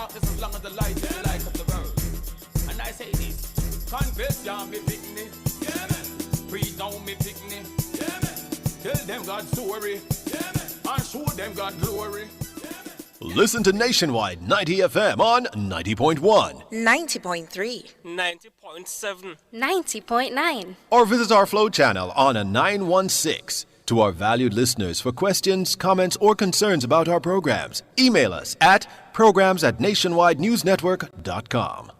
darkness as long as the light is the light of the world. And I say this, confess ya me picnic, yeah man. Preach down me picnic, yeah man. Tell them God's story, yeah man. And show them God's glory. Listen to Nationwide 90 FM on 90.1, 90.3, 90.7, 90.9. or visit our Flow channel on a 916. To our valued listeners, for questions, comments, or concerns about our programs, email us at programs@nationwidenewsnetwork.com.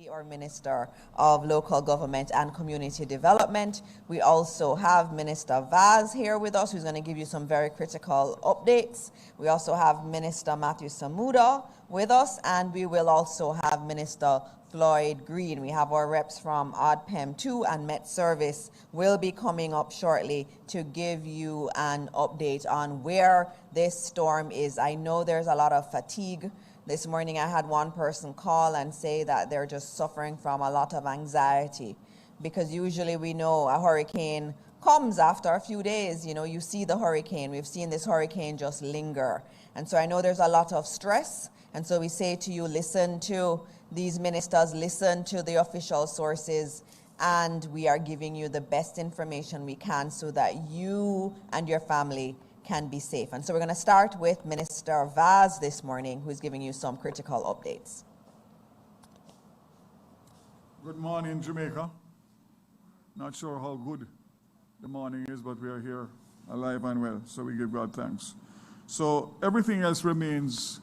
Or Minister of Local Government and Community Development. We also have Minister Vaz here with us, who's going to give you some very critical updates. We also have Minister Matthew Samuda with us, and we will also have Minister Floyd Green. We have our reps from ODPEM 2 and Met Service will be coming up shortly to give you an update on where this storm is. I know there's a lot of fatigue. This morning I had one person call and say that they're just suffering from a lot of anxiety, because usually we know a hurricane comes after a few days. You know, you see the hurricane. We've seen this hurricane just linger. And so I know there's a lot of stress. And so we say to you, listen to these ministers, listen to the official sources, and we are giving you the best information we can so that you and your family can be safe. And so we're going to start with Minister Vaz this morning, who's giving you some critical updates. Good morning, Jamaica. Not sure how good the morning is, but we are here alive and well, so we give God thanks. So everything else remains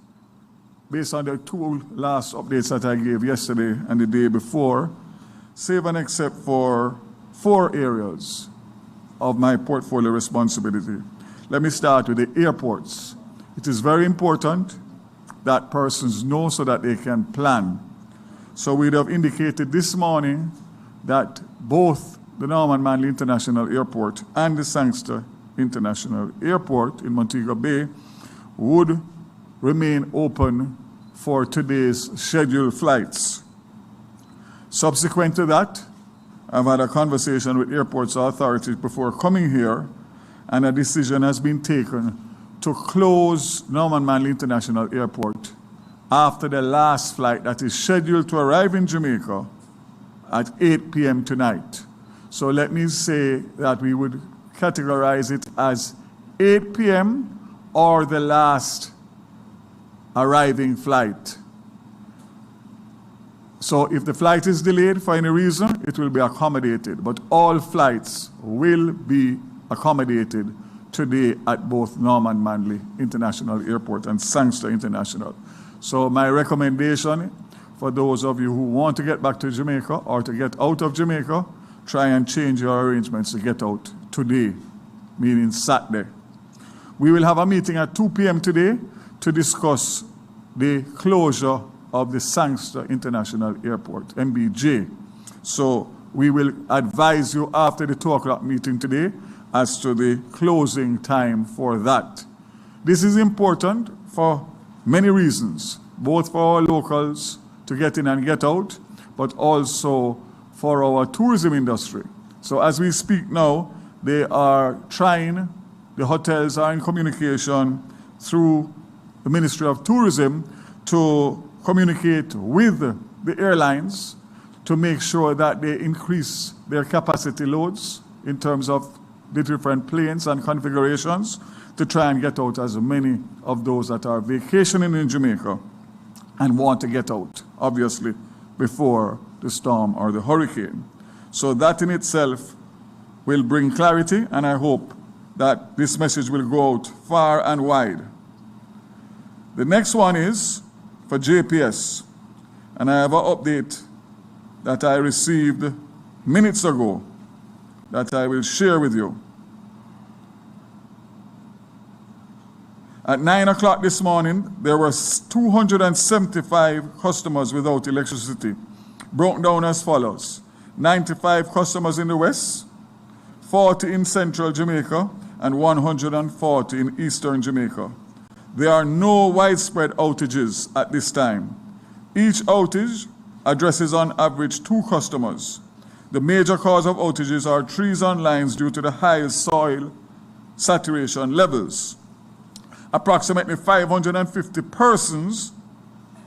based on the two last updates that I gave yesterday and the day before, save and except for 4 areas of my portfolio responsibility. Let me start with the airports. It is very important that persons know so that they can plan. So we'd have indicated this morning that both the Norman Manley International Airport and the Sangster International Airport in Montego Bay would remain open for today's scheduled flights. Subsequent to that, I've had a conversation with airports authorities before coming here, and a decision has been taken to close Norman Manley International Airport after the last flight that is scheduled to arrive in Jamaica at 8 p.m. tonight. So let me say that we would categorize it as 8 p.m. or the last arriving flight. So if the flight is delayed for any reason, it will be accommodated, but all flights will be accommodated today at both Norman Manley International Airport and Sangster International. So my recommendation for those of you who want to get back to Jamaica or to get out of Jamaica, try and change your arrangements to get out today, meaning Saturday. We will have a meeting at 2 p.m. today to discuss the closure of the Sangster International Airport, MBJ. So we will advise you after the 2 o'clock meeting today as to the closing time for that. This is important for many reasons, both for our locals to get in and get out, but also for our tourism industry. So as we speak now, they are trying, the hotels are in communication through the Ministry of Tourism to communicate with the airlines to make sure that they increase their capacity loads in terms of the different planes and configurations to try and get out as many of those that are vacationing in Jamaica and want to get out, obviously, before the storm or the hurricane. So that in itself will bring clarity, and I hope that this message will go out far and wide. The next one is for JPS, and I have an update that I received minutes ago that I will share with you. At 9 o'clock this morning, there were 275 customers without electricity, broken down as follows: 95 customers in the west, 40 in central Jamaica, and 140 in eastern Jamaica. There are no widespread outages at this time. Each outage addresses on average 2 customers. The major cause of outages are trees on lines due to the high soil saturation levels. Approximately 550 persons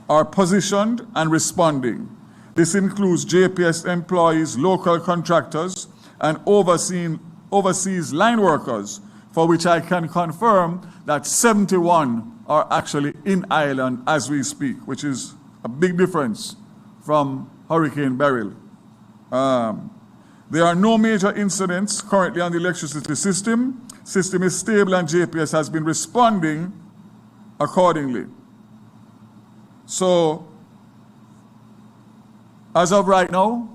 are positioned and responding. This includes JPS employees, local contractors, and overseas line workers, for which I can confirm that 71 are actually in Ireland as we speak, which is a big difference from Hurricane Beryl. There are no major incidents currently on the electricity system. System is stable and JPS has been responding accordingly. So, as of right now,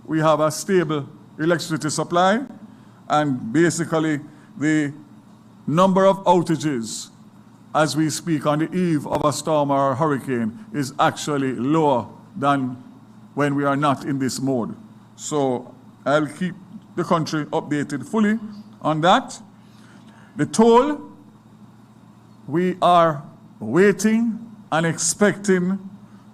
we have a stable electricity supply, and basically the number of outages as we speak on the eve of a storm or a hurricane is actually lower than when we are not in this mode. So I'll keep the country updated fully on that. The toll, we are waiting and expecting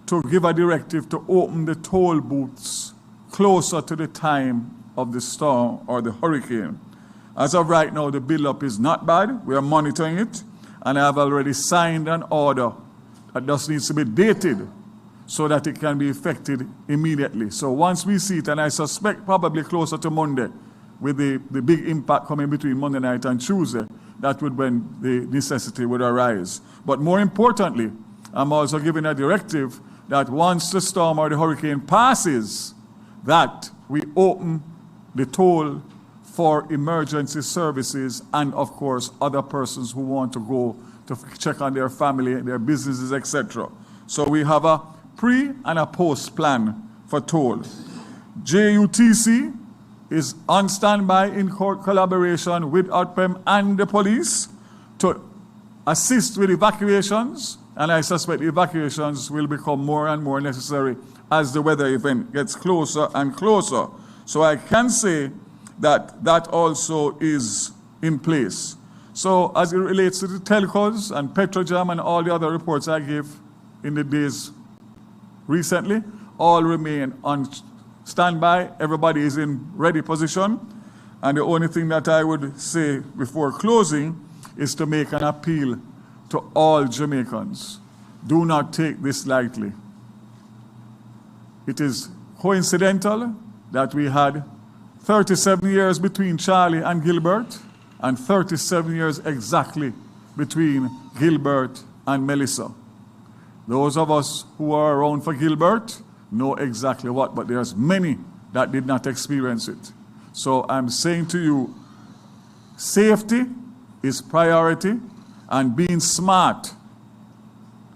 to give a directive to open the toll booths closer to the time of the storm or the hurricane. As of right now, the buildup is not bad. We are monitoring it, and I have already signed an order that just needs to be dated so that it can be effected immediately. So once we see it, and I suspect probably closer to Monday, with the big impact coming between Monday night and Tuesday, that would when the necessity would arise. But more importantly, I'm also giving a directive that once the storm or the hurricane passes, that we open the toll for emergency services and, of course, other persons who want to go to check on their family, their businesses, etc. So we have a pre and a post plan for toll. JUTC is on standby in collaboration with OTPEM and the police to assist with evacuations, and I suspect evacuations will become more and more necessary as the weather event gets closer and closer. So I can say that that also is in place. So as it relates to the telcos and Petrojam and all the other reports I gave in the days recently, all remain on standby. Everybody is in ready position. And the only thing that I would say before closing is to make an appeal to all Jamaicans. Do not take this lightly. It is coincidental that we had 37 years between Charlie and Gilbert, and 37 years exactly between Gilbert and Melissa. Those of us who are around for Gilbert know exactly what, but there's many that did not experience it. So I'm saying to you, safety is priority, and being smart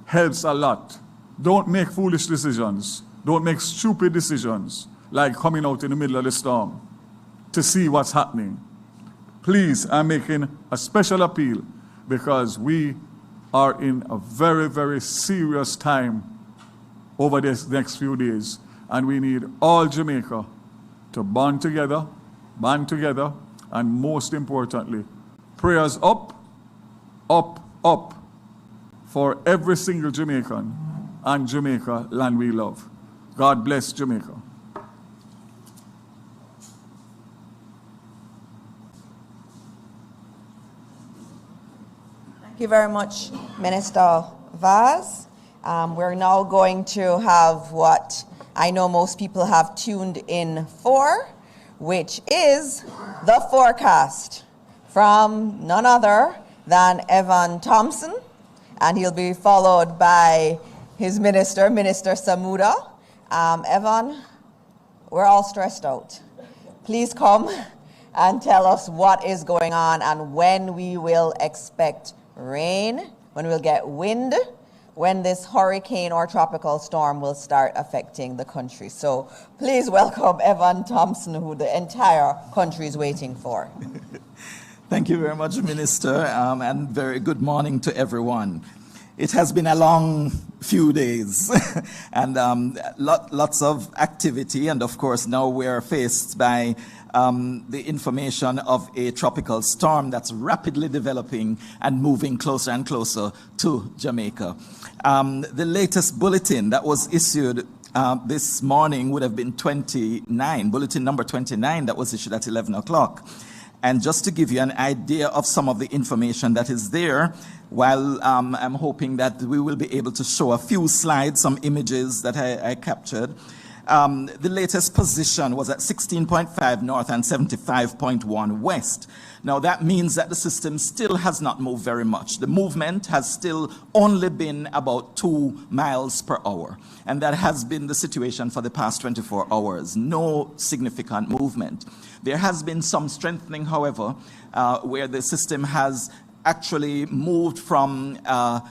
helps a lot. Don't make foolish decisions. Don't make stupid decisions, like coming out in the middle of the storm to see what's happening. Please, I'm making a special appeal because we are in a very, very serious time over this next few days, and we need all Jamaica to band together, and most importantly, prayers up, up, up for every single Jamaican and Jamaica, land we love. God bless Jamaica. Thank you very much, Minister Vaz. We're now going to have what I know most people have tuned in for, which is the forecast from none other than Evan Thompson, and he'll be followed by his minister, Minister Samuda. Evan, we're all stressed out. Please come and tell us what is going on and when we will expect rain, when we'll get wind, when this hurricane or tropical storm will start affecting the country. So please welcome Evan Thompson, who the entire country is waiting for. Thank you very much, Minister, and very good morning to everyone. It has been a long few days and lots of activity, and of course now we're faced by the information of a tropical storm that's rapidly developing and moving closer and closer to Jamaica. The latest bulletin that was issued this morning would have been bulletin number 29 that was issued at 11 o'clock. And just to give you an idea of some of the information that is there, while I'm hoping that we will be able to show a few slides, some images that I captured. The latest position was at 16.5 north and 75.1 west. Now that means that the system still has not moved very much. The movement has still only been about 2 miles per hour. And that has been the situation for the past 24 hours. No significant movement. There has been some strengthening, however, where the system has actually moved from a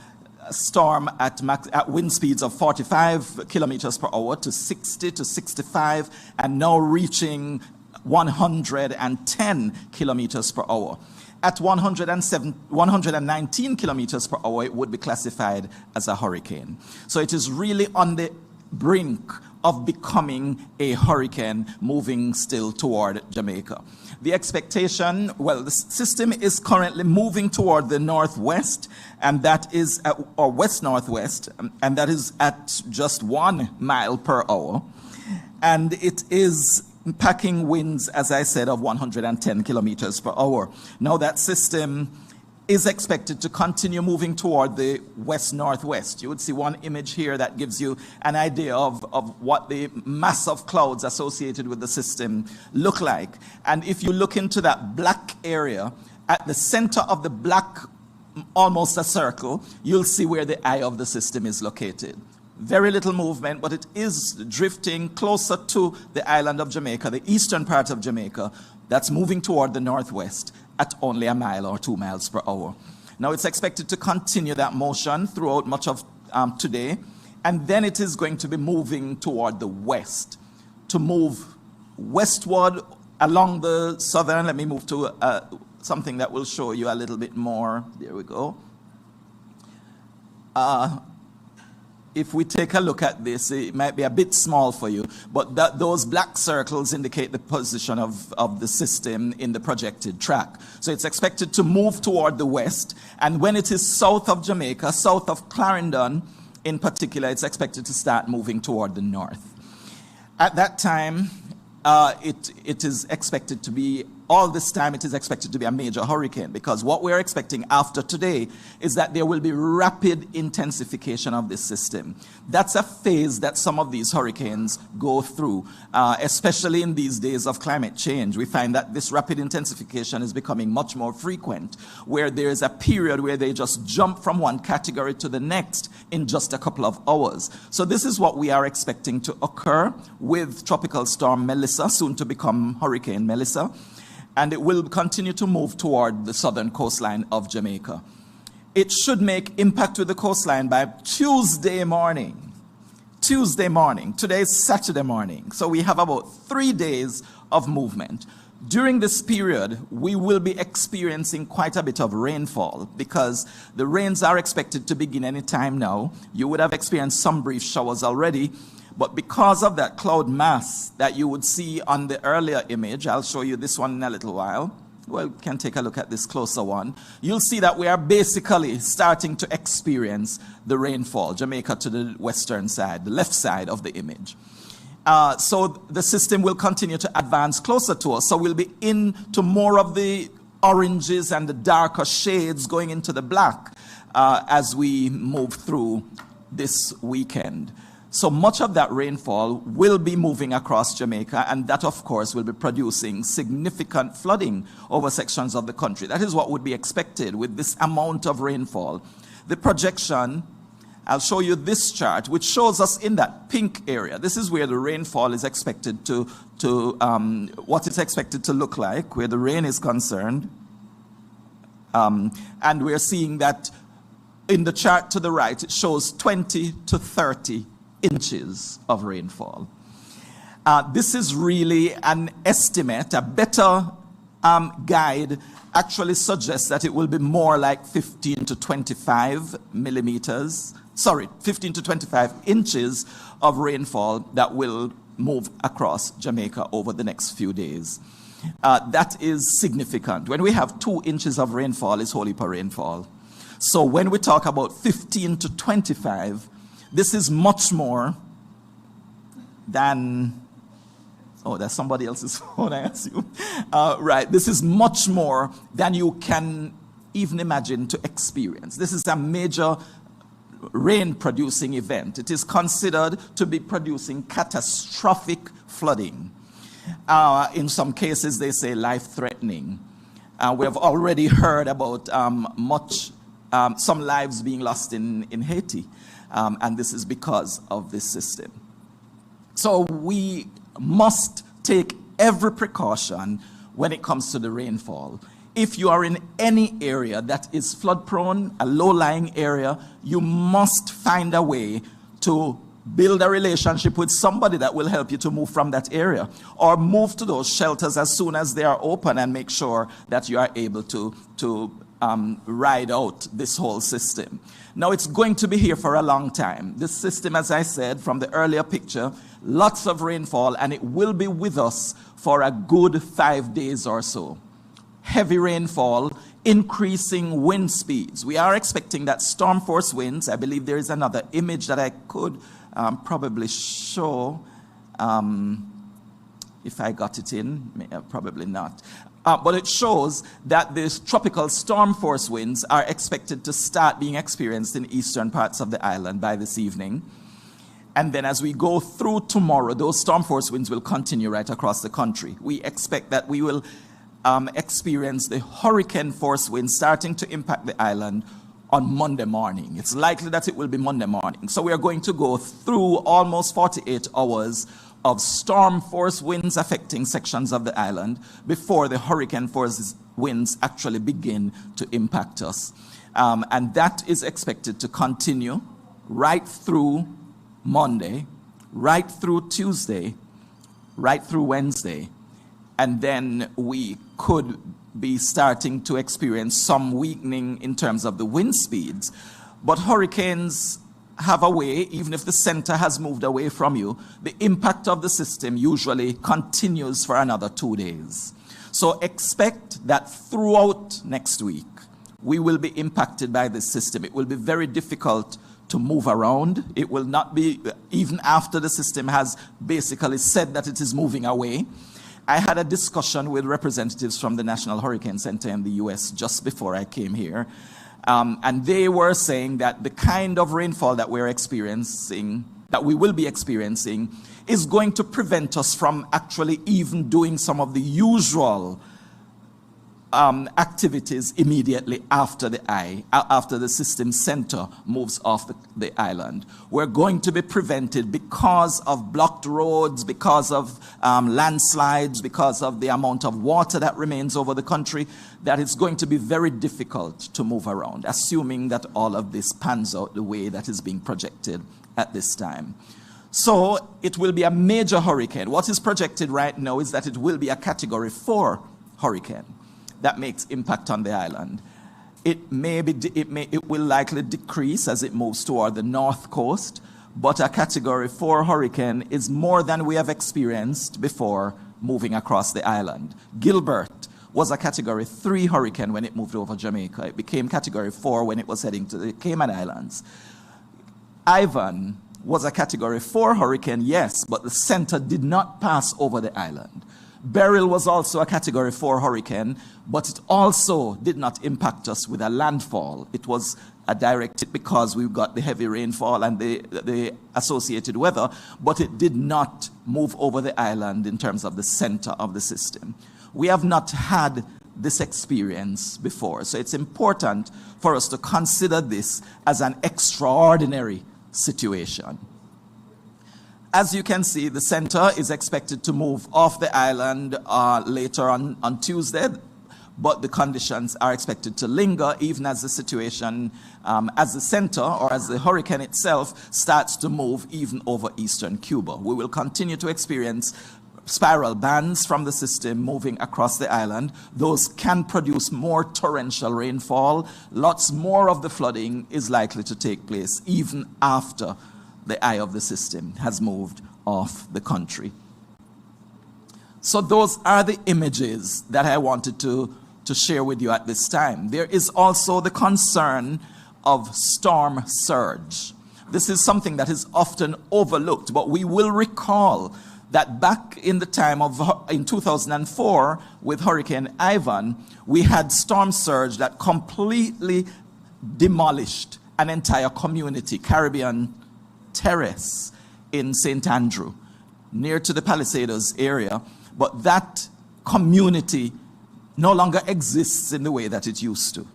storm at wind speeds of 45 kilometers per hour to 60 to 65, and now reaching 110 kilometers per hour. At 119 kilometers per hour, it would be classified as a hurricane. So it is really on the brink of becoming a hurricane, moving still toward Jamaica. The expectation, well, the system is currently moving toward the northwest, and that is, or west-northwest, and that is at just 1 mile per hour. And it is packing winds, as I said, of 110 kilometers per hour. Now that system is expected to continue moving toward the west-northwest. You would see one image here that gives you an idea of what the mass of clouds associated with the system look like. And if you look into that black area, at the center of the black, almost a circle, you'll see where the eye of the system is located. Very little movement, but it is drifting closer to the island of Jamaica, the eastern part of Jamaica, that's moving toward the northwest at only 1 mile or 2 miles per hour. Now it's expected to continue that motion throughout much of today, and then it is going to be moving toward the west, to move westward along the southern. Let me move to something that will show you a little bit more. There we go. If we take a look at this, it might be a bit small for you, but those black circles indicate the position of the system in the projected track. So it's expected to move toward the west, and when it is south of Jamaica, south of Clarendon in particular, it's expected to start moving toward the north. At that time, it is expected to be, all this time it is expected to be a major hurricane, because what we're expecting after today is that there will be rapid intensification of this system. That's a phase that some of these hurricanes go through, especially in these days of climate change. We find that this rapid intensification is becoming much more frequent, where there is a period where they just jump from one category to the next in just a couple of hours. So this is what we are expecting to occur with Tropical Storm Melissa, soon to become Hurricane Melissa. And it will continue to move toward the southern coastline of Jamaica. It should make impact with the coastline by Tuesday morning. Tuesday morning. Today is Saturday morning. So we have about 3 days of movement. During this period, we will be experiencing quite a bit of rainfall, because the rains are expected to begin any time now. You would have experienced some brief showers already. But because of that cloud mass that you would see on the earlier image, I'll show you this one in a little while. Well, we can take a look at this closer one. You'll see that we are basically starting to experience the rainfall, Jamaica to the western side, the left side of the image. So the system will continue to advance closer to us. So we'll be into more of the oranges and the darker shades going into the black as we move through this weekend. So much of that rainfall will be moving across Jamaica, and that, of course, will be producing significant flooding over sections of the country. That is what would be expected with this amount of rainfall. The projection, I'll show you this chart, which shows us in that pink area. This is where the rainfall is expected what it's expected to look like, where the rain is concerned. And we're seeing that in the chart to the right, it shows 20 to 30 inches of rainfall. This is really an estimate. A better guide actually suggests that it will be more like 15 to 25 millimeters, 15 to 25 inches of rainfall that will move across Jamaica over the next few days. That is significant. When we have 2 inches of rainfall, it's whole heap of rainfall. So when we talk about 15 to 25, this is much more than Oh, that's somebody else's phone, I assume. Right, this is much more than you can even imagine to experience. This is a major rain-producing event. It is considered to be producing catastrophic flooding. In some cases, they say life-threatening. We have already heard about some lives being lost in Haiti, and this is because of this system. So we must take every precaution when it comes to the rainfall. If you are in any area that is flood prone, a low-lying area, you must find a way to build a relationship with somebody that will help you to move from that area, or move to those shelters as soon as they are open and make sure that you are able to ride out this whole system. Now, it's going to be here for a long time. This system, as I said from the earlier picture, lots of rainfall, and it will be with us for a good 5 days or so. Heavy rainfall, increasing wind speeds. We are expecting that storm force winds, I believe there is another image that I could probably show, if I got it in, probably not. But it shows that these tropical storm force winds are expected to start being experienced in eastern parts of the island by this evening. And then as we go through tomorrow, those storm force winds will continue right across the country. We expect that we will experience the hurricane force winds starting to impact the island on Monday morning. It's likely that it will be Monday morning. So we are going to go through almost 48 hours of storm force winds affecting sections of the island before the hurricane force winds actually begin to impact us. And that is expected to continue right through Monday, right through Tuesday, right through Wednesday. And then we could be starting to experience some weakening in terms of the wind speeds. But hurricanes have a way, even if the center has moved away from you, the impact of the system usually continues for another 2 days. So expect that throughout next week, we will be impacted by this system. It will be very difficult to move around. It will not be, even after the system has basically said that it is moving away. I had a discussion with representatives from the National Hurricane Center in the US just before I came here. And they were saying that the kind of rainfall that we're experiencing, that we will be experiencing, is going to prevent us from actually even doing some of the usual activities immediately after the system center moves off the island. We're going to be prevented because of blocked roads, because of landslides, because of the amount of water that remains over the country, that it's going to be very difficult to move around, assuming that all of this pans out the way that is being projected at this time. So it will be a major hurricane. What is projected right now is that it will be a Category 4 hurricane that makes impact on the island. It will likely decrease as it moves toward the north coast, but a Category 4 hurricane is more than we have experienced before moving across the island. Gilbert was a Category 3 hurricane when it moved over Jamaica. It became Category 4 when it was heading to the Cayman Islands. Ivan was a Category 4 hurricane, yes, but the center did not pass over the island. Beryl was also a Category 4 hurricane, but it also did not impact us with a landfall. It was a direct hit because we've got the heavy rainfall and the associated weather, but it did not move over the island in terms of the center of the system. We have not had this experience before, so it's important for us to consider this as an extraordinary situation. As you can see, the center is expected to move off the island later on Tuesday, but the conditions are expected to linger even as the situation, as the center or as the hurricane itself starts to move even over eastern Cuba. We will continue to experience spiral bands from the system moving across the island. Those can produce more torrential rainfall. Lots more of the flooding is likely to take place even after the eye of the system has moved off the country. So those are the images that I wanted to share with you at this time. There is also the concern of storm surge. This is something that is often overlooked, but we will recall that back in the time of, in 2004, with Hurricane Ivan, we had storm surge that completely demolished an entire community, Caribbean Terrace in St. Andrew, near to the Palisados area. But that community no longer exists in the way that it used to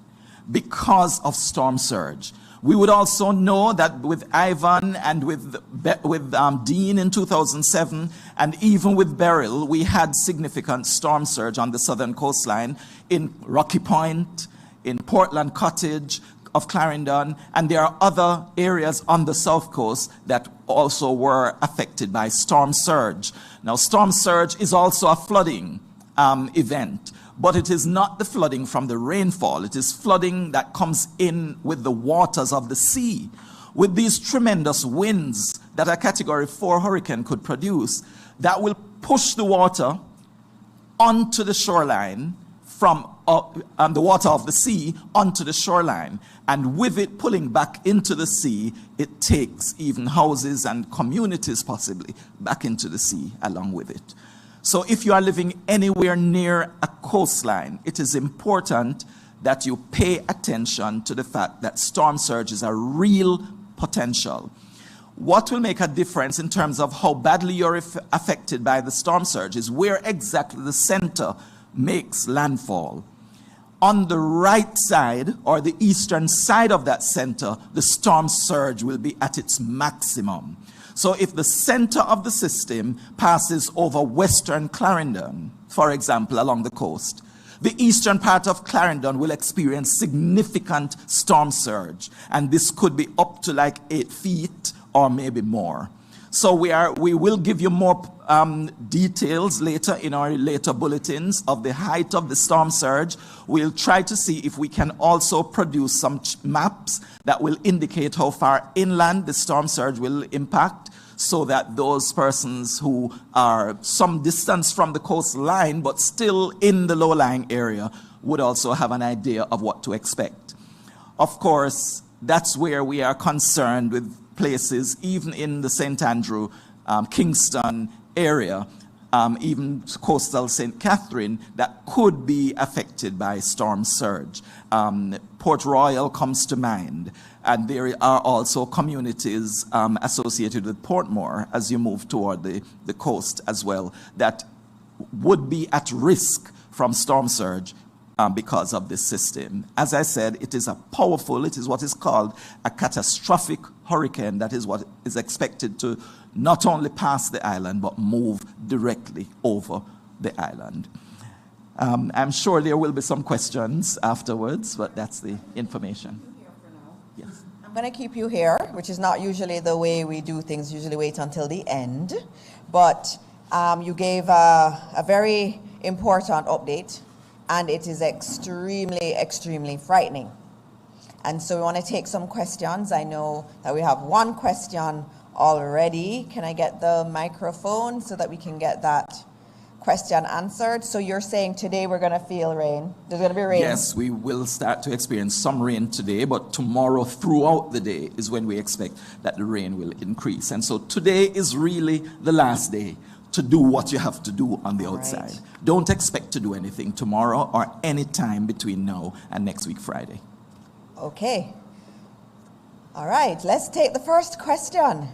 because of storm surge. We would also know that with Ivan and with Dean in 2007, and even with Beryl, we had significant storm surge on the southern coastline in Rocky Point, in Portland Cottage of Clarendon, and there are other areas on the south coast that also were affected by storm surge. Now, storm surge is also a flooding event, but it is not the flooding from the rainfall. It is flooding that comes in with the waters of the sea. With these tremendous winds that a Category 4 hurricane could produce, that will push the water onto the shoreline from the water of the sea onto the shoreline. And with it pulling back into the sea, it takes even houses and communities possibly back into the sea along with it. So if you are living anywhere near a coastline, it is important that you pay attention to the fact that storm surge is a real potential. What will make a difference in terms of how badly you're affected by the storm surge is where exactly the center makes landfall. On the right side, or the eastern side of that center, the storm surge will be at its maximum. So if the center of the system passes over western Clarendon, for example, along the coast, the eastern part of Clarendon will experience significant storm surge, and this could be up to like 8 feet or maybe more. So we will give you more details later in our later bulletins of the height of the storm surge. We'll try to see if we can also produce some maps that will indicate how far inland the storm surge will impact, so that those persons who are some distance from the coastline but still in the low-lying area would also have an idea of what to expect. Of course, that's where we are concerned with places, even in the St. Andrew, Kingston area, even coastal St. Catherine, that could be affected by storm surge. Port Royal comes to mind, and there are also communities associated with Portmore as you move toward the coast as well, that would be at risk from storm surge because of this system. As I said, it is it is what is called a catastrophic hurricane. That is what is expected to not only pass the island, but move directly over the island. I'm sure there will be some questions afterwards, but that's the information. Yes. I'm going to keep you here, which is not usually the way we do things, usually wait until the end. But you gave a very important update, and it is extremely, extremely frightening. And so we want to take some questions. I know that we have one question already. Can I get the microphone so that we can get that question answered? So you're saying today we're going to feel rain? There's going to be rain? Yes, we will start to experience some rain today, but tomorrow throughout the day is when we expect that the rain will increase. And so today is really the last day to do what you have to do on the outside. Right. Don't expect to do anything tomorrow or any time between now and next week Friday. Okay. All right, let's take the first question.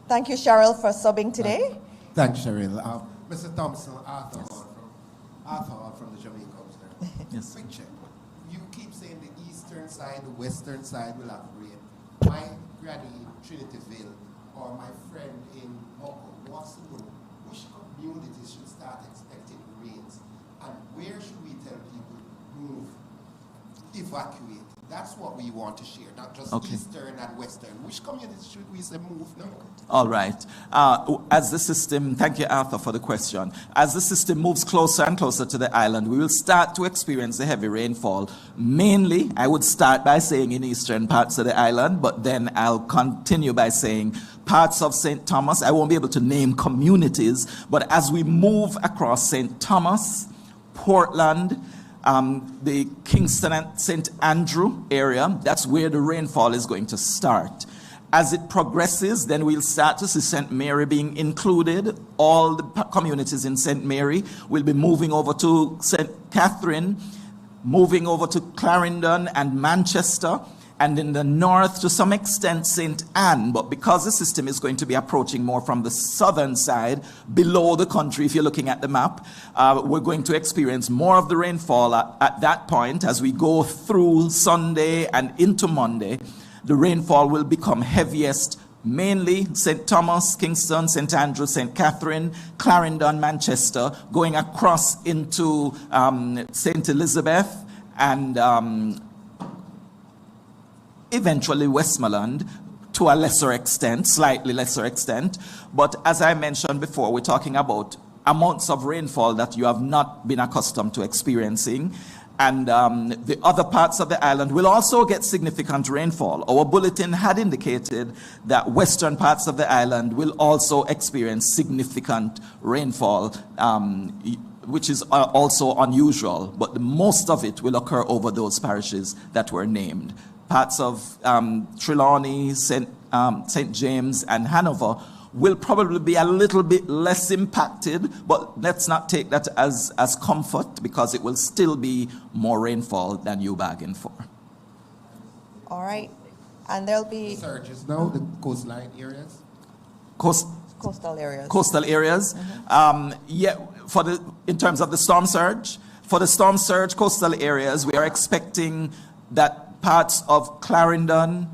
Thank you, Cheryl, for subbing today. Thanks, Cheryl. Mr. Thompson, Arthur Hall from the Jamaicans there. Yes. Quick check. You keep saying the eastern side, the western side will have rain. My granny in Trinityville or my friend in Moko wants to know which communities should start expecting rains and where should we tell people move, evacuate. That's what we want to share, not just eastern and western. Which communities should we say move now? All right. As the system, thank you, Arthur, for the question. As the system moves closer and closer to the island, we will start to experience the heavy rainfall. Mainly, I would start by saying in eastern parts of the island, but then I'll continue by saying parts of St. Thomas. I won't be able to name communities, but as we move across St. Thomas, Portland, the Kingston and St. Andrew area, that's where the rainfall is going to start. As it progresses, then we'll start to see St. Mary being included. All the communities in St. Mary will be moving over to St. Catherine, moving over to Clarendon and Manchester, and in the north, to some extent, St. Anne. But because the system is going to be approaching more from the southern side, below the country, if you're looking at the map, we're going to experience more of the rainfall at that point. As we go through Sunday and into Monday, the rainfall will become heaviest, mainly St. Thomas, Kingston, St. Andrew, St. Catherine, Clarendon, Manchester, going across into St. Elizabeth, and eventually Westmoreland to a lesser extent, slightly lesser extent. But as I mentioned before, we're talking about amounts of rainfall that you have not been accustomed to experiencing. And the other parts of the island will also get significant rainfall. Our bulletin had indicated that western parts of the island will also experience significant rainfall, which is also unusual, but most of it will occur over those parishes that were named. Parts of Trelawney, St. James, and Hanover will probably be a little bit less impacted, but let's not take that as comfort, because it will still be more rainfall than you bargained for. All right. And there'll be surges now, the coastline areas? coastal areas. Coastal areas. Yeah, in terms of the storm surge, for the storm surge coastal areas, we are expecting that parts of Clarendon,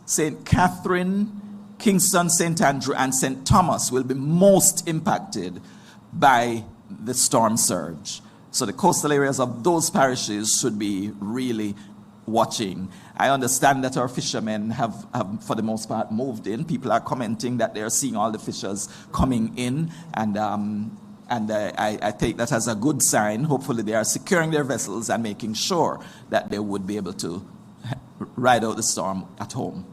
St. Catherine, Kingston, St. Andrew, and St. Thomas will be most impacted by the storm surge. So the coastal areas of those parishes should be really watching. I understand that our fishermen have for the most part moved in. People are commenting that they're seeing all the fishers coming in, and I take that as a good sign. Hopefully they are securing their vessels and making sure that they would be able to ride out the storm at home.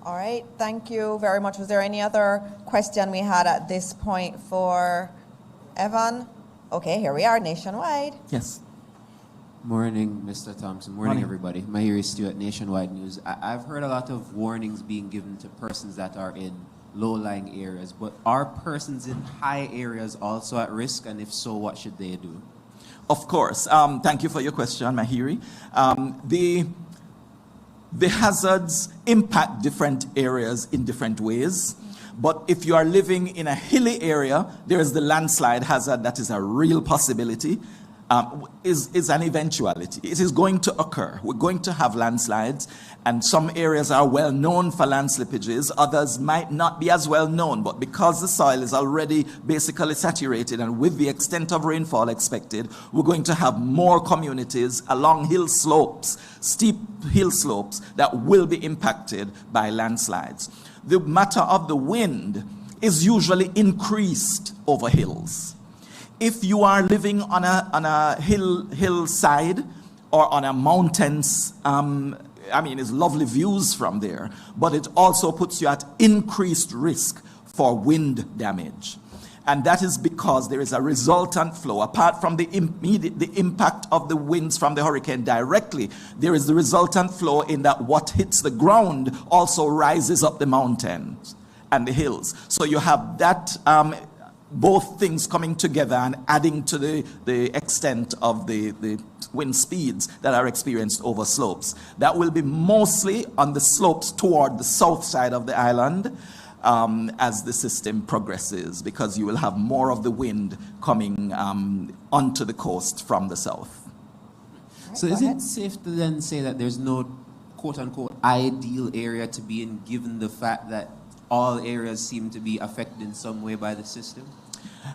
All right, thank you very much. Was there any other question we had at this point for Evan? Okay, here we are, Nationwide. Yes. Morning, Mr. Thompson. Morning, everybody. Mahiri Stewart, Nationwide News. I've heard a lot of warnings being given to persons that are in low-lying areas, but are persons in high areas also at risk? And if so, what should they do? Of course. Thank you for your question, Mahiri. The hazards impact different areas in different ways. But if you are living in a hilly area, there is the landslide hazard that is a real possibility, is an eventuality. It is going to occur. We're going to have landslides, and some areas are well known for land slippages. Others might not be as well known, but because the soil is already basically saturated and with the extent of rainfall expected, we're going to have more communities along hill slopes, steep hill slopes, that will be impacted by landslides. The matter of the wind is usually increased over hills. If you are living on a hillside or on a mountains, it's lovely views from there, but it also puts you at increased risk for wind damage. And that is because there is a resultant flow. Apart from the impact of the winds from the hurricane directly, there is the resultant flow in that what hits the ground also rises up the mountains and the hills. So you have that both things coming together and adding to the extent of the wind speeds that are experienced over slopes. That will be mostly on the slopes toward the south side of the island as the system progresses, because you will have more of the wind coming onto the coast from the south. Right, so is it safe to then say that there's no quote-unquote ideal area to be in, given the fact that all areas seem to be affected in some way by the system?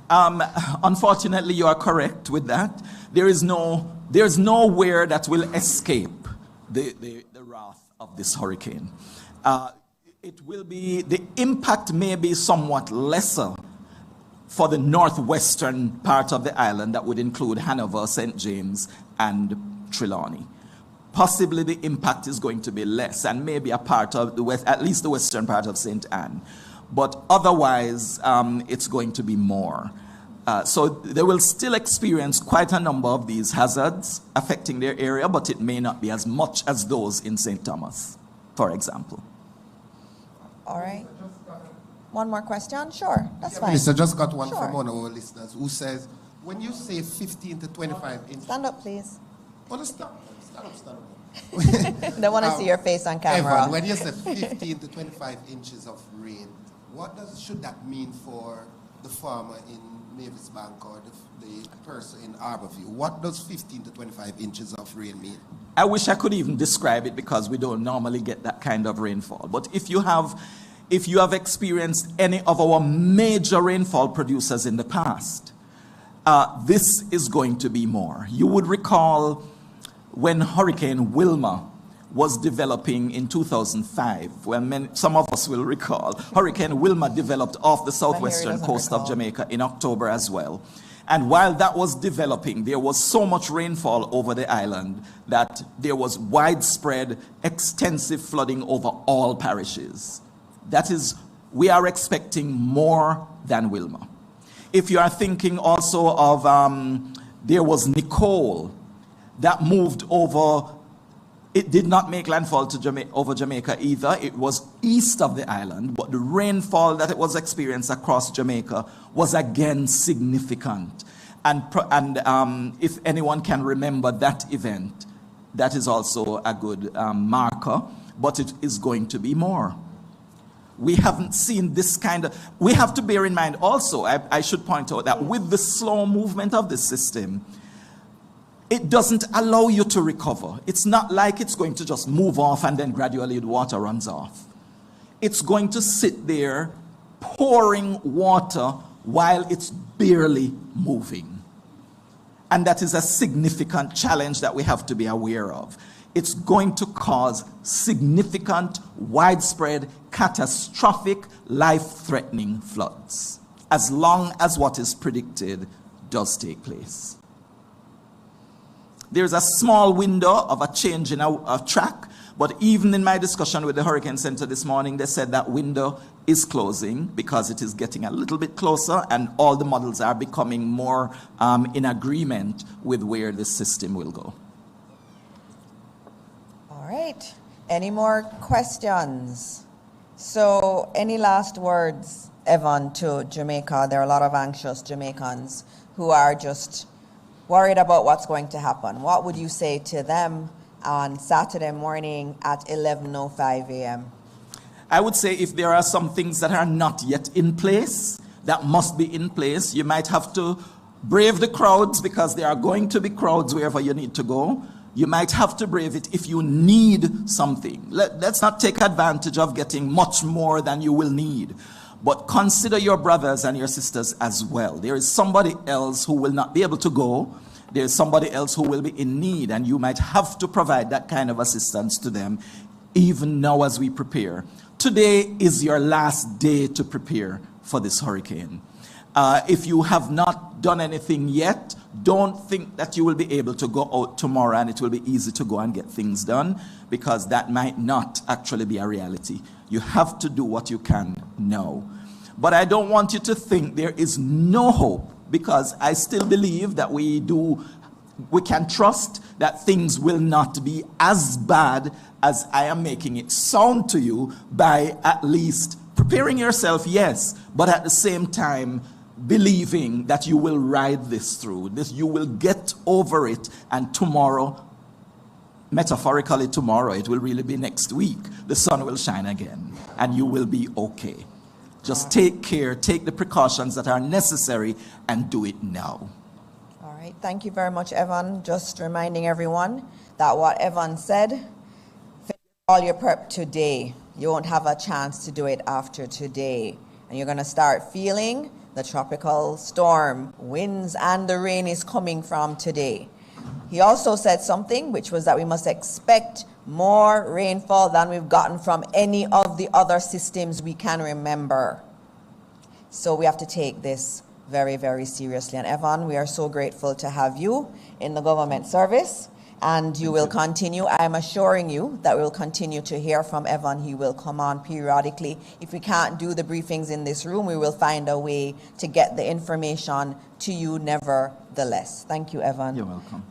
Unfortunately, you are correct with that. There's nowhere that will escape the wrath of this hurricane. The impact may be somewhat lesser for the northwestern part of the island, that would include Hanover, St. James, and Trelawney. Possibly the impact is going to be less, and maybe a part of the west, at least the western part of St. Anne. But otherwise, it's going to be more. So they will still experience quite a number of these hazards affecting their area, but it may not be as much as those in St. Thomas, for example. All right. One more question? Sure, that's fine. Minister, just got one Sure. from one of our listeners who says, when you say 15 to 25 inches... Stand up, please. Oh, stand up. They want to see your face on camera. Evan, when you say 15 to 25 inches of rain, should that mean for the farmer in Mavis Bank or the person in Arborview? What does 15 to 25 inches of rain mean? I wish I could even describe it because we don't normally get that kind of rainfall. But if you have experienced any of our major rainfall producers in the past, this is going to be more. You would recall when Hurricane Wilma was developing in 2005, when some of us will recall, Hurricane Wilma developed off the southwestern coast of Jamaica in October as well. And while that was developing, there was so much rainfall over the island that there was widespread, extensive flooding over all parishes. That is, we are expecting more than Wilma. If you are thinking also of, there was Nicole that moved over. It did not make landfall to over Jamaica either. It was east of the island, but the rainfall that it was experienced across Jamaica was again significant. And if anyone can remember that event, that is also a good marker, but it is going to be more. We haven't seen this kind of... We have to bear in mind also, I should point out that with the slow movement of the system, it doesn't allow you to recover. It's not like it's going to just move off and then gradually the water runs off. It's going to sit there pouring water while it's barely moving. And that is a significant challenge that we have to be aware of. It's going to cause significant, widespread, catastrophic, life-threatening floods, as long as what is predicted does take place. There's a small window of a change in a track, but even in my discussion with the Hurricane Center this morning, they said that window is closing because it is getting a little bit closer and all the models are becoming more in agreement with where the system will go. All right. Any more questions? So any last words, Evan, to Jamaica? There are a lot of anxious Jamaicans who are just worried about what's going to happen. What would you say to them on Saturday morning at 11:05 a.m.? I would say if there are some things that are not yet in place, that must be in place, you might have to brave the crowds because there are going to be crowds wherever you need to go. You might have to brave it if you need something. Let's not take advantage of getting much more than you will need. But consider your brothers and your sisters as well. There is somebody else who will not be able to go. There is somebody else who will be in need, and you might have to provide that kind of assistance to them, even now as we prepare. Today is your last day to prepare for this hurricane. If you have not done anything yet, don't think that you will be able to go out tomorrow and it will be easy to go and get things done, because that might not actually be a reality. You have to do what you can now. But I don't want you to think there is no hope, because I still believe that we can trust that things will not be as bad as I am making it sound to you by at least preparing yourself, yes, but at the same time believing that you will ride this through, that you will get over it, and tomorrow, metaphorically tomorrow, it will really be next week, the sun will shine again and you will be okay. Just take care, take the precautions that are necessary, and do it now. All right, thank you very much, Evan. Just reminding everyone that what Evan said, finish all your prep today. You won't have a chance to do it after today. And you're going to start feeling the tropical storm, winds, and the rain is coming from today. He also said something, which was that we must expect more rainfall than we've gotten from any of the other systems we can remember. So we have to take this very, very seriously. And Evan, we are so grateful to have you in the government service, and you will continue. I'm assuring you that we'll continue to hear from Evan. He will come on periodically. If we can't do the briefings in this room, we will find a way to get the information to you nevertheless. Thank you, Evan. You're welcome.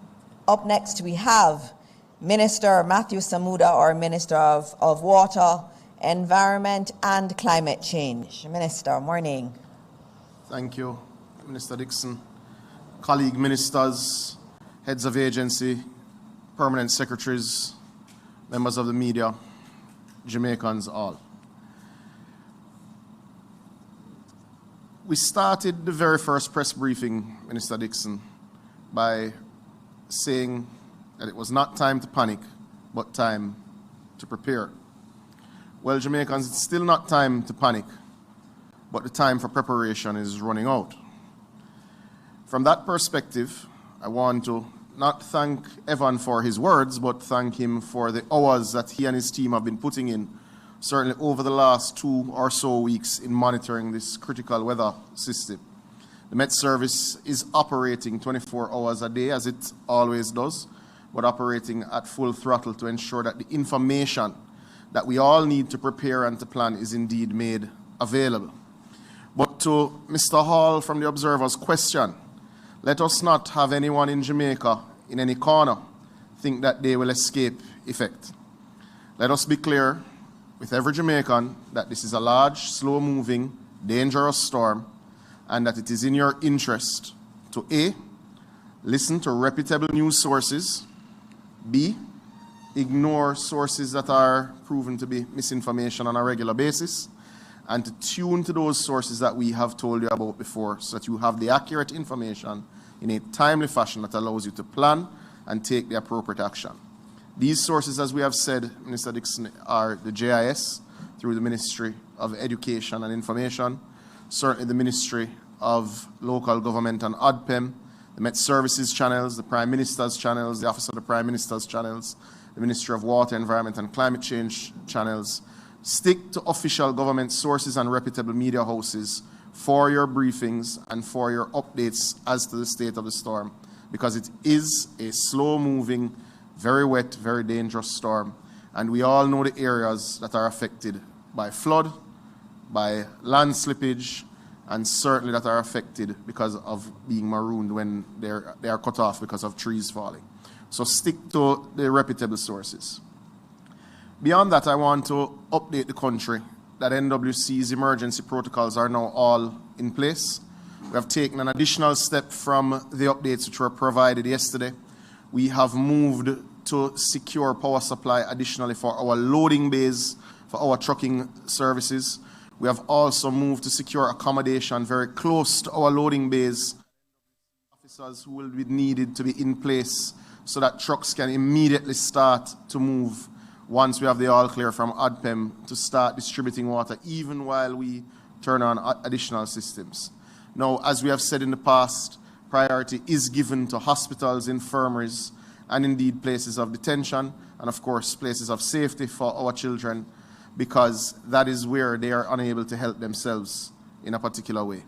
Up next, we have Minister Matthew Samuda, our Minister of Water, Environment and Climate Change. Minister, morning. Thank you, Minister Dixon. Colleague ministers, heads of agency, permanent secretaries, members of the media, Jamaicans all. We started the very first press briefing, Minister Dixon, by saying that it was not time to panic, but time to prepare. Well, Jamaicans, it's still not time to panic, but the time for preparation is running out. From that perspective, I want to not thank Evan for his words, but thank him for the hours that he and his team have been putting in, certainly over the last 2 or so weeks, in monitoring this critical weather system. The Met Service is operating 24 hours a day, as it always does, but operating at full throttle to ensure that the information that we all need to prepare and to plan is indeed made available. But to Mr. Hall from the Observer's question, let us not have anyone in Jamaica, in any corner, think that they will escape effect. Let us be clear with every Jamaican that this is a large, slow-moving, dangerous storm, and that it is in your interest to A, listen to reputable news sources, B, ignore sources that are proven to be misinformation on a regular basis, and to tune to those sources that we have told you about before, so that you have the accurate information in a timely fashion that allows you to plan and take the appropriate action. These sources, as we have said, Minister Dixon, are the JIS through the Ministry of Education and Information, certainly the Ministry of Local Government and ODPEM, the Met Services channels, the Prime Minister's channels, the Office of the Prime Minister's channels, the Ministry of Water, Environment and Climate Change channels. Stick to official government sources and reputable media houses for your briefings and for your updates as to the state of the storm, because it is a slow-moving, very wet, very dangerous storm, and we all know the areas that are affected by flood, by land slippage, and certainly that are affected because of being marooned when they are cut off because of trees falling. So stick to the reputable sources. Beyond that, I want to update the country that NWC's emergency protocols are now all in place. We have taken an additional step from the updates which were provided yesterday. We have moved to secure power supply additionally for our loading bays, for our trucking services. We have also moved to secure accommodation very close to our loading bays. Officers who will be needed to be in place so that trucks can immediately start to move once we have the all clear from ODPEM to start distributing water, even while we turn on additional systems. Now, as we have said in the past, priority is given to hospitals, infirmaries, and indeed places of detention, and of course places of safety for our children, because that is where they are unable to help themselves in a particular way.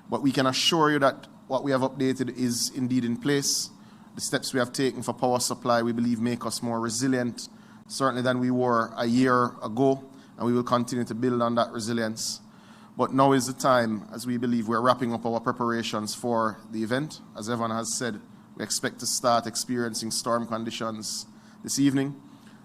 But we can assure you that what we have updated is indeed in place. The steps we have taken for power supply, we believe, make us more resilient, certainly than we were a year ago, and we will continue to build on that resilience. But now is the time, as we believe we're wrapping up our preparations for the event. As Evan has said, we expect to start experiencing storm conditions this evening.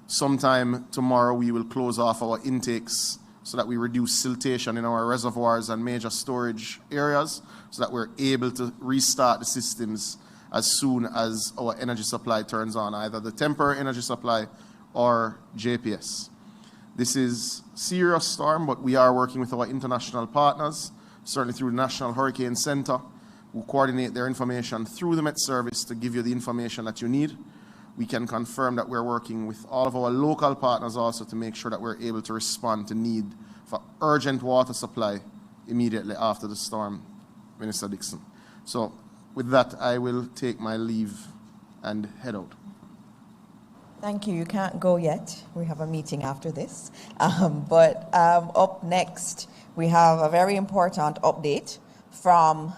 Sometime tomorrow, we will close off our intakes so that we reduce siltation in our reservoirs and major storage areas, so that we're able to restart the systems as soon as our energy supply turns on, either the temporary energy supply or JPS. This is a serious storm, but we are working with our international partners, certainly through the National Hurricane Center, who coordinate their information through the Met Service to give you the information that you need. We can confirm that we're working with all of our local partners also to make sure that we're able to respond to need for urgent water supply immediately after the storm, Minister Dixon. So with that, I will take my leave and head out. Thank you. You can't go yet. We have a meeting after this. But up next, we have a very important update from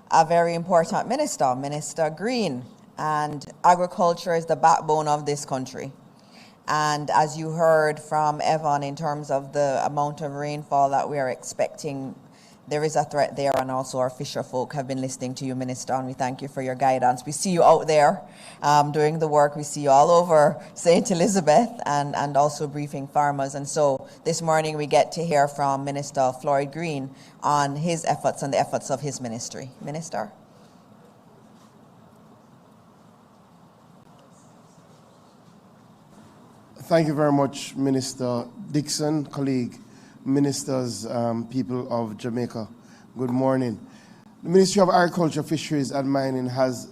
a very important minister, Minister Green. And agriculture is the backbone of this country. And as you heard from Evan in terms of the amount of rainfall that we are expecting there is a threat there, and also our fisher folk have been listening to you, Minister, and we thank you for your guidance. We see you out there doing the work. We see you all over St. Elizabeth and also briefing farmers. And so this morning we get to hear from Minister Floyd Green on his efforts and the efforts of his ministry. Minister. Thank you very much, Minister Dixon, colleague, ministers, people of Jamaica. Good morning. The Ministry of Agriculture, Fisheries and Mining has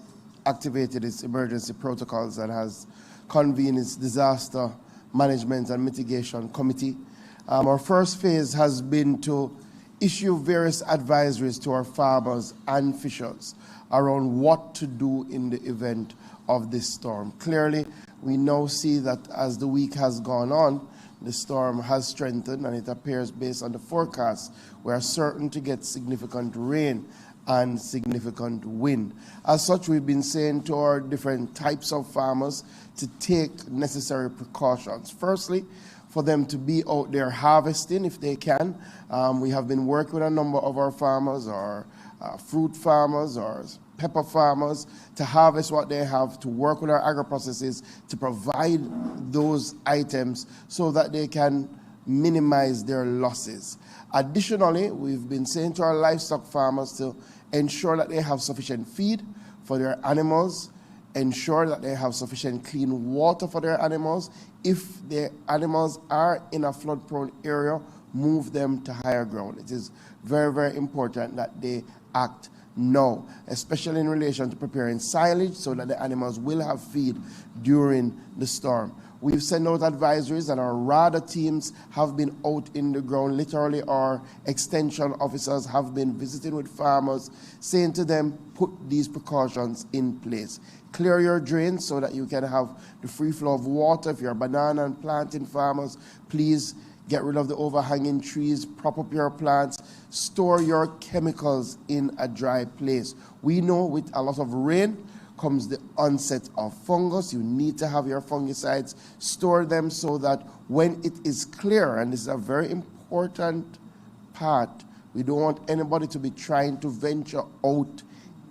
activated its emergency protocols and has convened its disaster management and mitigation committee. Our first phase has been to issue various advisories to our farmers and fishers around what to do in the event of this storm. Clearly, we now see that as the week has gone on, the storm has strengthened, and it appears based on the forecast we are certain to get significant rain and significant wind. As such, we've been saying to our different types of farmers to take necessary precautions. Firstly, for them to be out there harvesting if they can. We have been working with a number of our farmers, our fruit farmers, our pepper farmers, to harvest what they have, to work with our agro-processes to provide those items so that they can minimize their losses. Additionally, we've been saying to our livestock farmers to ensure that they have sufficient feed for their animals, ensure that they have sufficient clean water for their animals. If the animals are in a flood-prone area, move them to higher ground. It is very, very important that they act now, especially in relation to preparing silage so that the animals will have feed during the storm. We've sent out advisories, and our RADA teams have been out in the ground. Literally, our extension officers have been visiting with farmers, saying to them, put these precautions in place. Clear your drains so that you can have the free flow of water. If you're banana and planting farmers, please get rid of the overhanging trees, prop up your plants, store your chemicals in a dry place. We know with a lot of rain comes the onset of fungus. You need to have your fungicides, store them so that when it is clear, and this is a very important part, we don't want anybody to be trying to venture out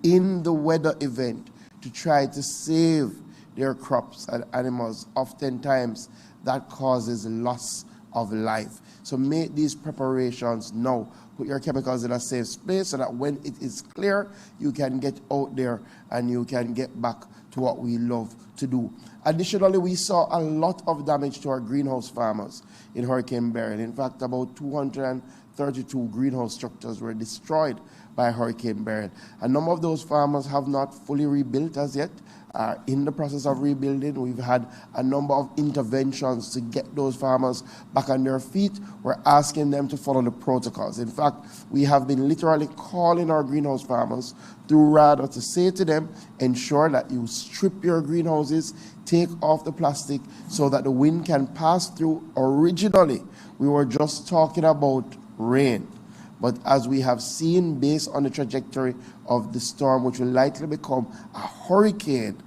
in the weather event to try to save their crops and animals. Oftentimes that causes loss of life. So make these preparations now. Put your chemicals in a safe space so that when it is clear, you can get out there and you can get back to what we love to do. Additionally, we saw a lot of damage to our greenhouse farmers in Hurricane Beryl. In fact, about 232 greenhouse structures were destroyed by Hurricane Beryl. A number of those farmers have not fully rebuilt as yet. In the process of rebuilding, we've had a number of interventions to get those farmers back on their feet. We're asking them to follow the protocols. In fact, we have been literally calling our greenhouse farmers through RADA to say to them, ensure that you strip your greenhouses, take off the plastic so that the wind can pass through. Originally, we were just talking about rain. But as we have seen, based on the trajectory of the storm, which will likely become a hurricane,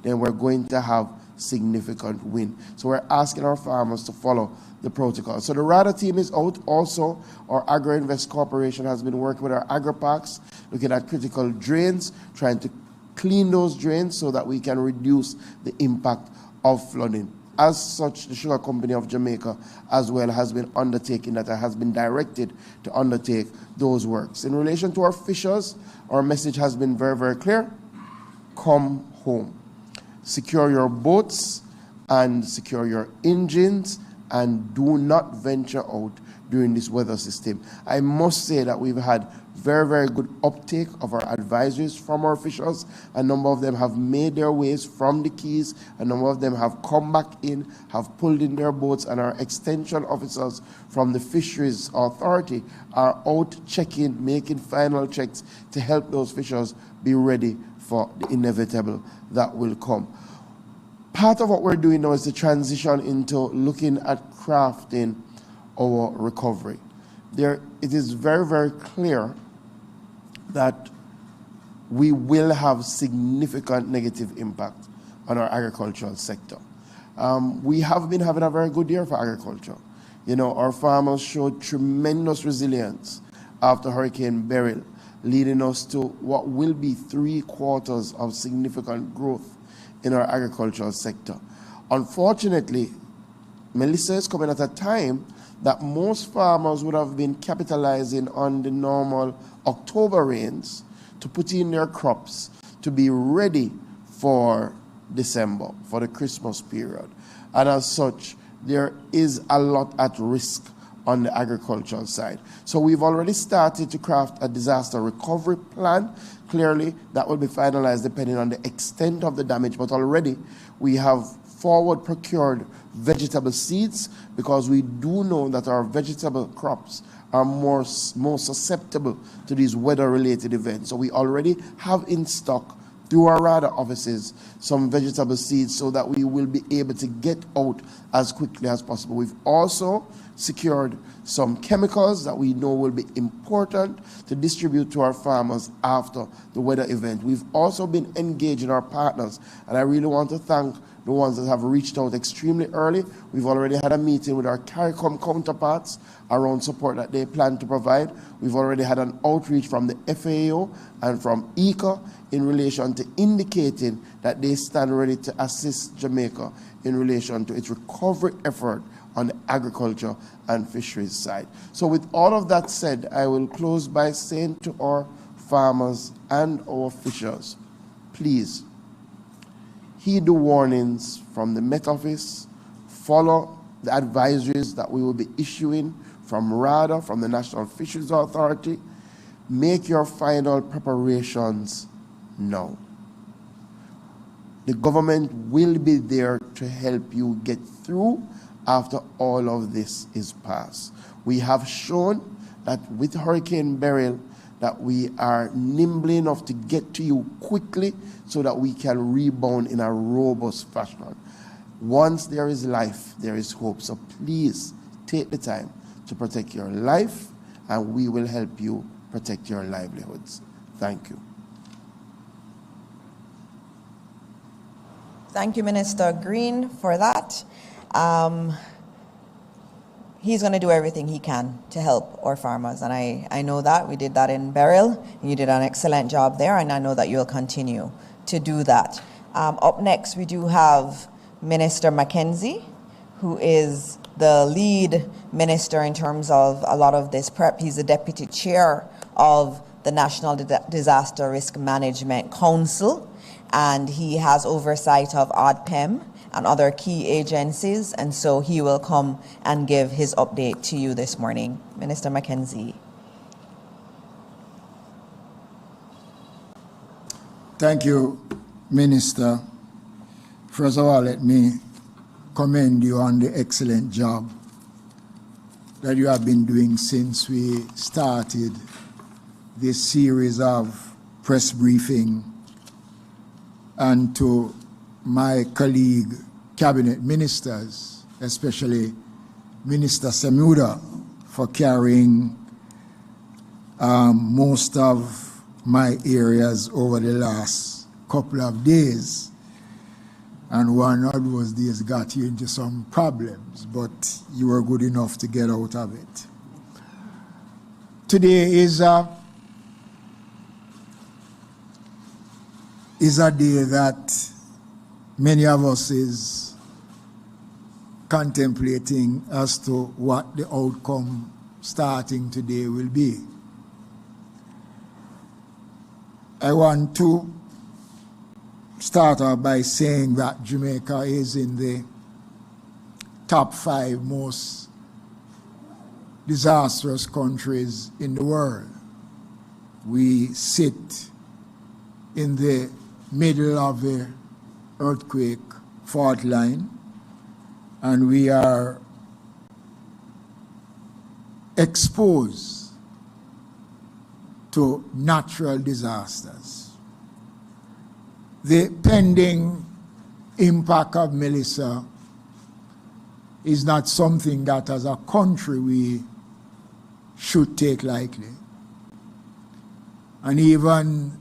then we're going to have significant wind. So we're asking our farmers to follow the protocol. So the RADA team is out. Also, our AgriInvest Corporation has been working with our agri-parks, looking at critical drains, trying to clean those drains so that we can reduce the impact of flooding. As such, the Sugar Company of Jamaica as well has been undertaking that, has been directed to undertake those works. In relation to our fishers, our message has been very, very clear. Come home. Secure your boats and secure your engines, and do not venture out during this weather system. I must say that we've had very, very good uptake of our advisories from our fishers. A number of them have made their ways from the Keys. A number of them have come back in, have pulled in their boats, and our extension officers from the Fisheries Authority are out checking, making final checks to help those fishers be ready for the inevitable that will come. Part of what we're doing now is to transition into looking at crafting our recovery. It is very, very clear that we will have significant negative impact on our agricultural sector. We have been having a very good year for agriculture. You know, our farmers showed tremendous resilience after Hurricane Beryl, leading us to what will be 3 quarters of significant growth in our agricultural sector. Unfortunately, Melissa is coming at a time that most farmers would have been capitalizing on the normal October rains to put in their crops to be ready for December, for the Christmas period. And as such, there is a lot at risk on the agricultural side. So we've already started to craft a disaster recovery plan. Clearly, that will be finalized depending on the extent of the damage, but already we have forward procured vegetable seeds because we do know that our vegetable crops are more susceptible to these weather-related events. So we already have in stock through our RADA offices some vegetable seeds so that we will be able to get out as quickly as possible. We've also secured some chemicals that we know will be important to distribute to our farmers after the weather event. We've also been engaging our partners, and I really want to thank the ones that have reached out extremely early. We've already had a meeting with our CARICOM counterparts around support that they plan to provide. We've already had an outreach from the FAO and from ECA in relation to indicating that they stand ready to assist Jamaica in relation to its recovery effort on the agriculture and fisheries side. So with all of that said, I will close by saying to our farmers and our fishers, please heed the warnings from the Met Office, follow the advisories that we will be issuing from RADA, from the National Fisheries Authority. Make your final preparations now. The government will be there to help you get through after all of this is passed. We have shown that with Hurricane Beryl that we are nimble enough to get to you quickly so that we can rebound in a robust fashion. Once there is life, there is hope. So please take the time to protect your life, and we will help you protect your livelihoods. Thank you. Thank you, Minister Green, for that. He's going to do everything he can to help our farmers, and I know that. We did that in Beryl. You did an excellent job there, and I know that you'll continue to do that. Up next, we do have Minister Mackenzie, who is the lead minister in terms of a lot of this prep. He's the deputy chair of the National Disaster Risk Management Council, and he has oversight of ODPEM and other key agencies, and so he will come and give his update to you this morning. Minister Mackenzie. Thank you, Minister. First of all, let me commend you on the excellent job that you have been doing since we started this series of press briefing, and to my colleague cabinet ministers, especially Minister Semuda, for carrying most of my areas over the last couple of days. And one of those days got you into some problems, but you were good enough to get out of it. Today is a day that many of us is contemplating as to what the outcome starting today will be. I want to start off by saying that Jamaica is in the top 5 most disastrous countries in the world. We sit in the middle of a earthquake fault line, and we are exposed to natural disasters. The pending impact of Melissa is not something that as a country we should take lightly. And even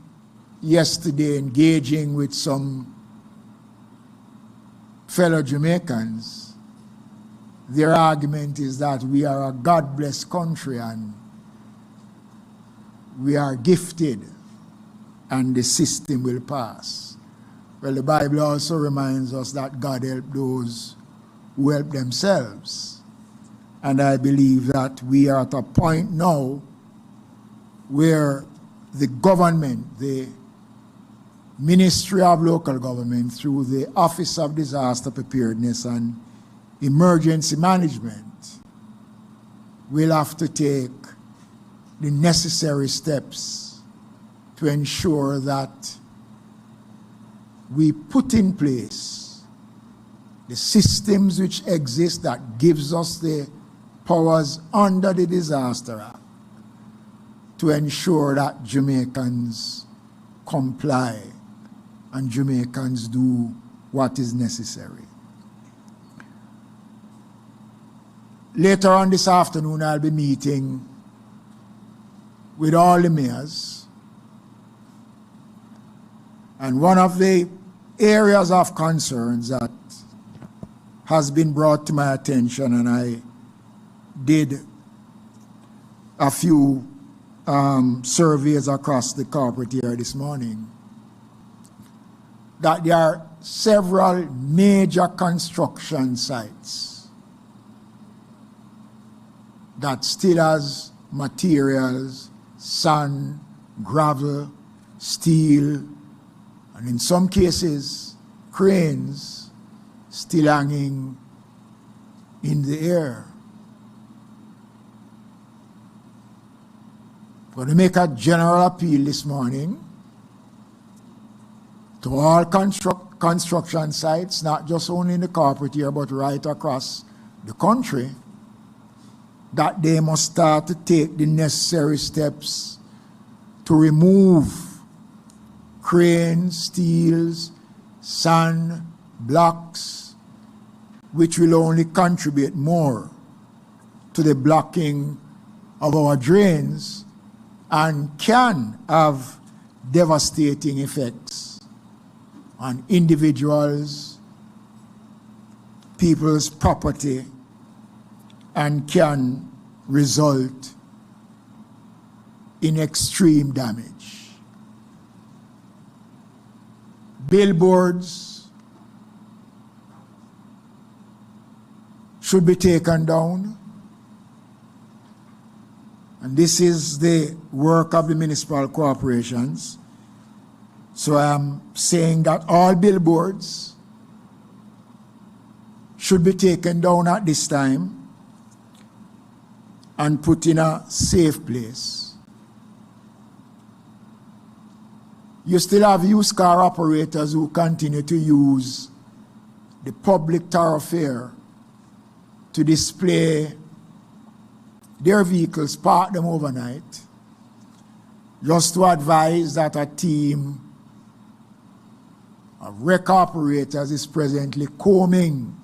yesterday, engaging with some fellow Jamaicans, their argument is that we are a God-blessed country and we are gifted and the system will pass. Well, the Bible also reminds us that God helps those who help themselves. And I believe that we are at a point now where the government, the Ministry of Local Government, through the Office of Disaster Preparedness and Emergency Management, will have to take the necessary steps to ensure that we put in place the systems which exist that gives us the powers under the Disaster Act to ensure that Jamaicans comply and Jamaicans do what is necessary. Later on this afternoon, I'll be meeting with all the mayors. And one of the areas of concerns that has been brought to my attention, and I did a few surveys across the corporate area this morning, that there are several major construction sites that still has materials, sand, gravel, steel, and in some cases, cranes still hanging in the air. I'm going to make a general appeal this morning to all construction sites, not just only in the corporate area, but right across the country, that they must start to take the necessary steps to remove cranes, steels, sand, blocks, which will only contribute more to the blocking of our drains and can have devastating effects on individuals, people's property, and can result in extreme damage. Billboards should be taken down. And this is the work of the municipal corporations. So I am saying that all billboards should be taken down at this time and put in a safe place. You still have used car operators who continue to use the public thoroughfare to display their vehicles, park them overnight, just to advise that a team of wreck operators is presently combing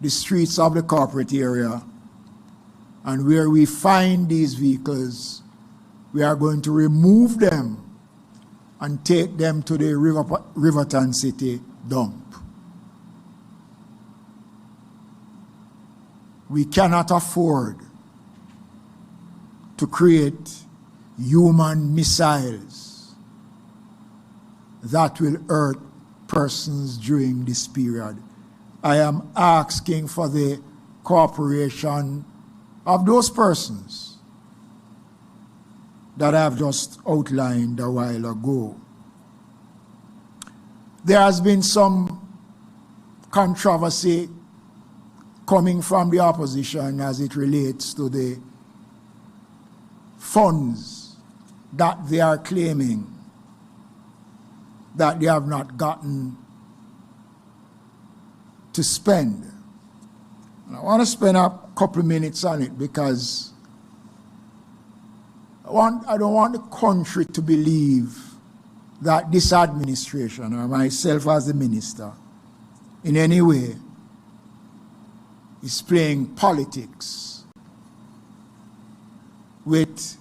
the streets of the corporate area, and where we find these vehicles, we are going to remove them and take them to the Riverton City dump. We cannot afford to create human missiles that will hurt persons during this period. I am asking for the cooperation of those persons that I have just outlined a while ago. There has been some controversy coming from the opposition as it relates to the funds that they are claiming that they have not gotten to spend. And I want to spend a couple of minutes on it because I don't want the country to believe that this administration or myself as the minister in any way is playing politics with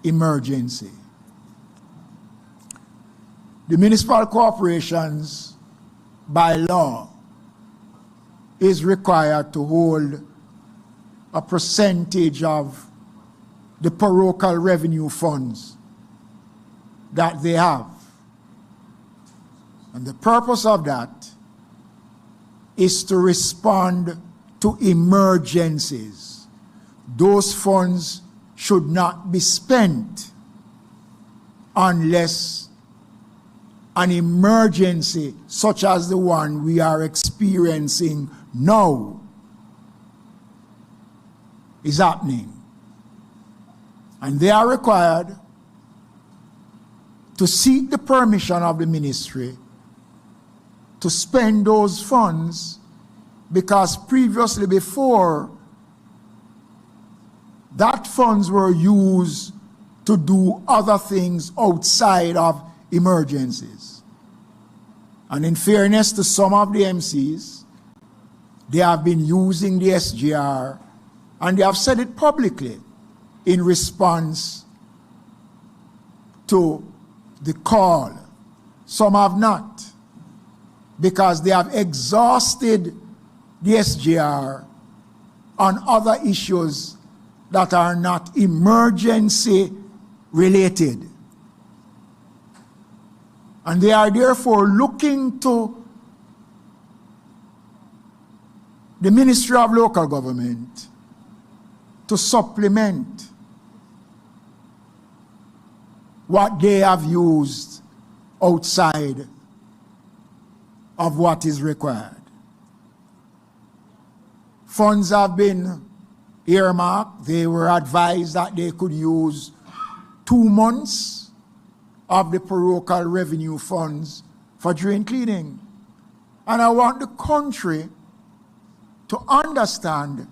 emergency. The municipal corporations, by law, is required to hold a percentage of the parochial revenue funds that they have. And the purpose of that is to respond to emergencies. Those funds should not be spent unless an emergency such as the one we are experiencing now is happening. And they are required to seek the permission of the ministry to spend those funds, because previously, before, that funds were used to do other things outside of emergencies. And in fairness to some of the MCs, they have been using the SGR, and they have said it publicly in response to the call. Some have not, because they have exhausted the SGR on other issues that are not emergency related. And they are therefore looking to the Ministry of Local Government to supplement what they have used outside of what is required. Funds have been earmarked. They were advised that they could use 2 months of the parochial revenue funds for drain cleaning. And I want the country to understand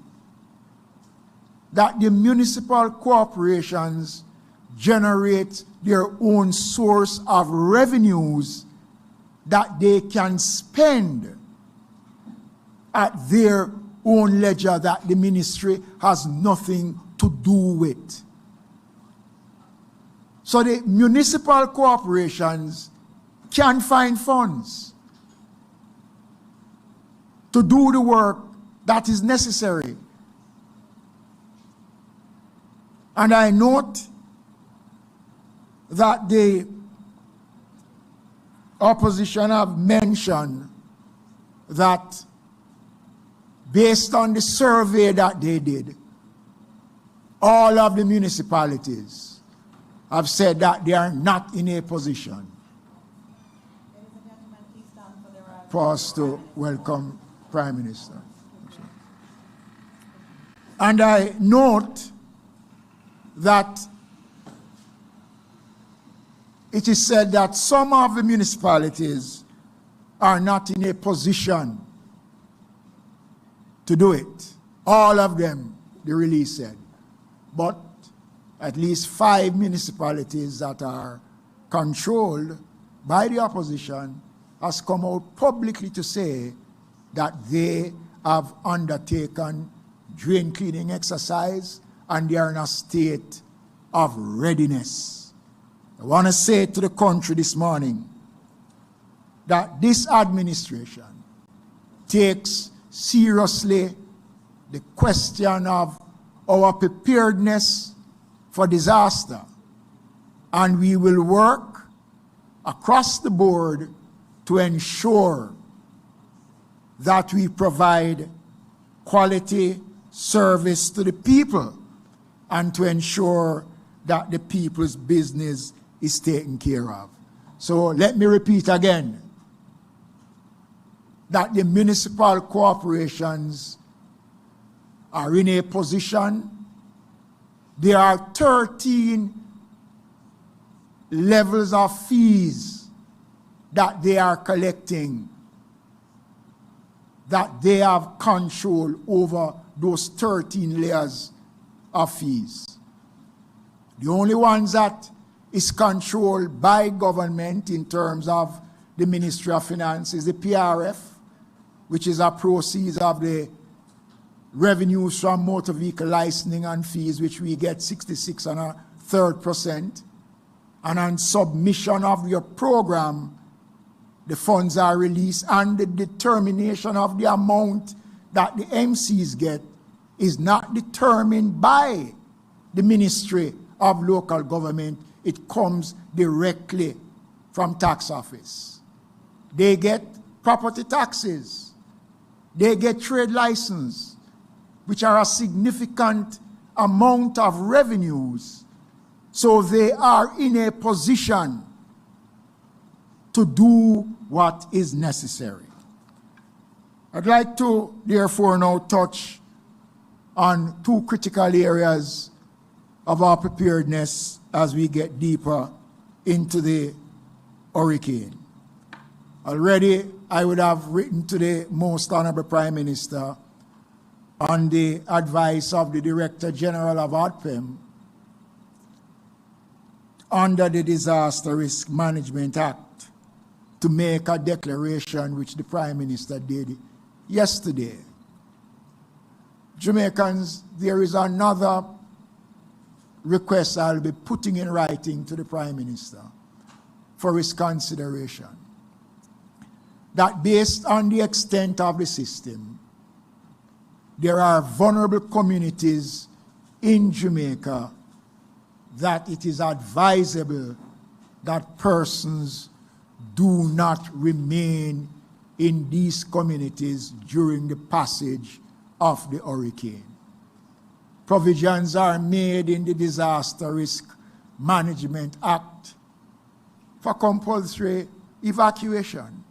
that the municipal corporations generate their own source of revenues that they can spend at their own ledger, that the ministry has nothing to do with. So the municipal corporations can find funds to do the work that is necessary. And I note that the opposition have mentioned that based on the survey that they did, all of the municipalities have said that they are not in a position for us to welcome Prime Minister. And I note that it is said that some of the municipalities are not in a position to do it. All of them, the release said. But at least 5 municipalities that are controlled by the opposition has come out publicly to say that they have undertaken drain cleaning exercise and they are in a state of readiness. I want to say to the country this morning that this administration takes seriously the question of our preparedness for disaster, and we will work across the board to ensure that we provide quality service to the people and to ensure that the people's business is taken care of. So let me repeat again that the municipal corporations are in a position. There are 13 levels of fees that they are collecting, that they have control over those 13 layers of fees. The only ones that is controlled by government in terms of the Ministry of Finance is the PRF, which is a proceeds of the revenues from motor vehicle licensing and fees, which we get 66 1/3%. And on submission of your program, the funds are released, and the determination of the amount that the MCs get is not determined by the Ministry of Local Government. It comes directly from tax office. They get property taxes. They get trade license, which are a significant amount of revenues. So they are in a position to do what is necessary. I'd like to therefore now touch on two critical areas of our preparedness as we get deeper into the hurricane. Already, I would have written to the Most Honorable Prime Minister on the advice of the Director General of ADPEM under the Disaster Risk Management Act to make a declaration which the Prime Minister did yesterday. Jamaicans, there is another request I'll be putting in writing to the Prime Minister for his consideration. That based on the extent of the system, there are vulnerable communities in Jamaica that it is advisable that persons do not remain in these communities during the passage of the hurricane. Provisions are made in the Disaster Risk Management Act for compulsory evacuation.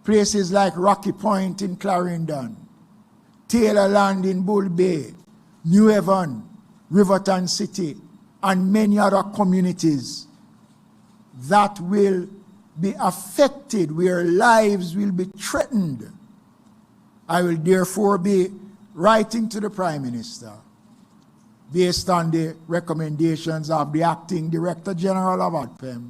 Places like Rocky Point in Clarendon, Taylor Land in Bull Bay, New Haven, Riverton City, and many other communities that will be affected, where lives will be threatened. I will therefore be writing to the Prime Minister based on the recommendations of the Acting Director General of ADPEM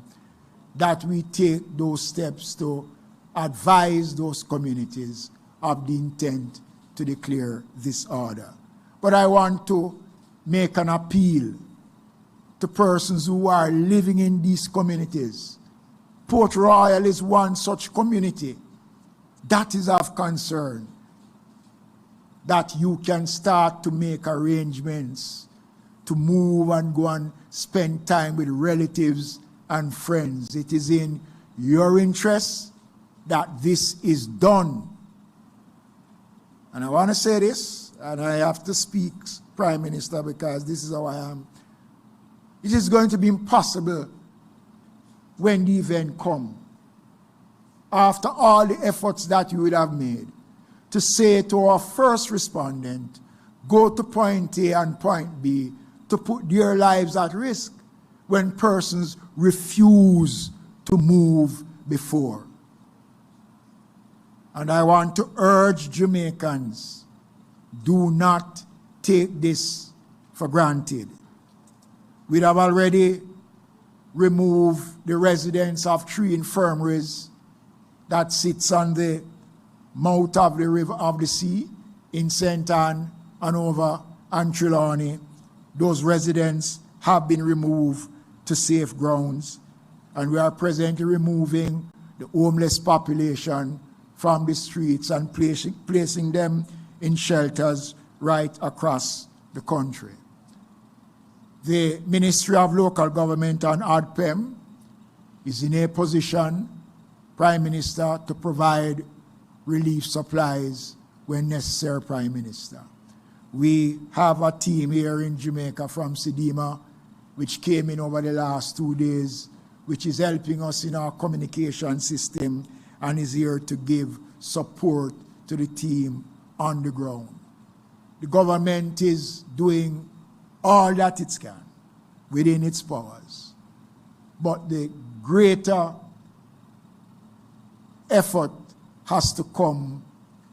that we take those steps to advise those communities of the intent to declare this order. But I want to make an appeal to persons who are living in these communities. Port Royal is one such community. That is of concern, that you can start to make arrangements to move and go and spend time with relatives and friends. It is in your interest that this is done. And I want to say this, and I have to speak, Prime Minister, because this is how I am. It is going to be impossible when the event comes, after all the efforts that you would have made, to say to our first respondent, go to point A and point B, to put their lives at risk when persons refuse to move before. And I want to urge Jamaicans, do not take this for granted. We have already removed the residents of 3 infirmaries that sits on the mouth of the river of the sea in St. Ann, Hanover, and Trelawney. Those residents have been removed to safe grounds, and we are presently removing the homeless population from the streets and placing them in shelters right across the country. The Ministry of Local Government and ADPEM is in a position, Prime Minister, to provide relief supplies when necessary, Prime Minister. We have a team here in Jamaica from Sedema, which came in over the last 2 days, which is helping us in our communication system and is here to give support to the team on the ground. The government is doing all that it can within its powers, but the greater effort has to come